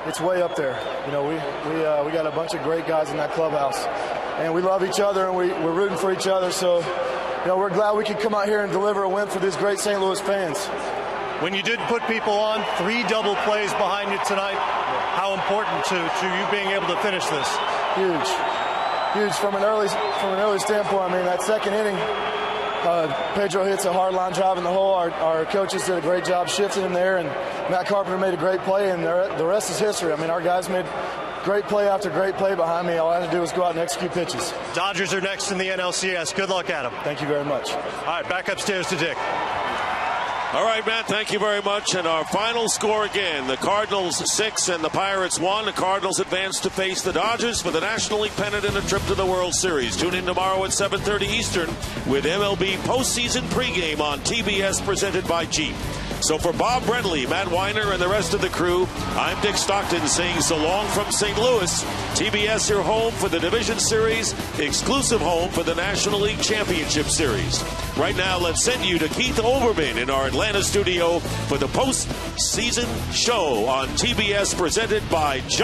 it's way up there. You know, we got a bunch of great guys in that clubhouse, and we love each other, and we're rooting for each other. So, you know, we're glad we could come out here and deliver a win for these great St. Louis fans. When you did put people on, 3 double plays behind you tonight, how important to you being able to finish this? Huge from an early standpoint. I mean, that second inning, Pedro hits a hard line drive in the hole. Our coaches did a great job shifting him there, and Matt Carpenter made a great play, and the rest is history. I mean, our guys made great play after great play behind me. All I had to do was go out and execute pitches. Dodgers are next in the NLCS. Good luck, Adam. Thank you very much. All right, back upstairs to Dick. All right, Matt, thank you very much. And our final score again, the Cardinals 6 and the Pirates 1. The Cardinals advance to face the Dodgers for the National League pennant and a trip to the World Series. Tune in tomorrow at 7:30 Eastern with MLB postseason pregame on TBS presented by Jeep. So for Bob Brentley, Matt Weiner, and the rest of the crew, I'm Dick Stockton saying so long from St. Louis. TBS, your home for the Division Series, exclusive home for the National League Championship Series. Right now, let's send you to Keith Olbermann in our Atlanta studio for the postseason show on TBS presented by John.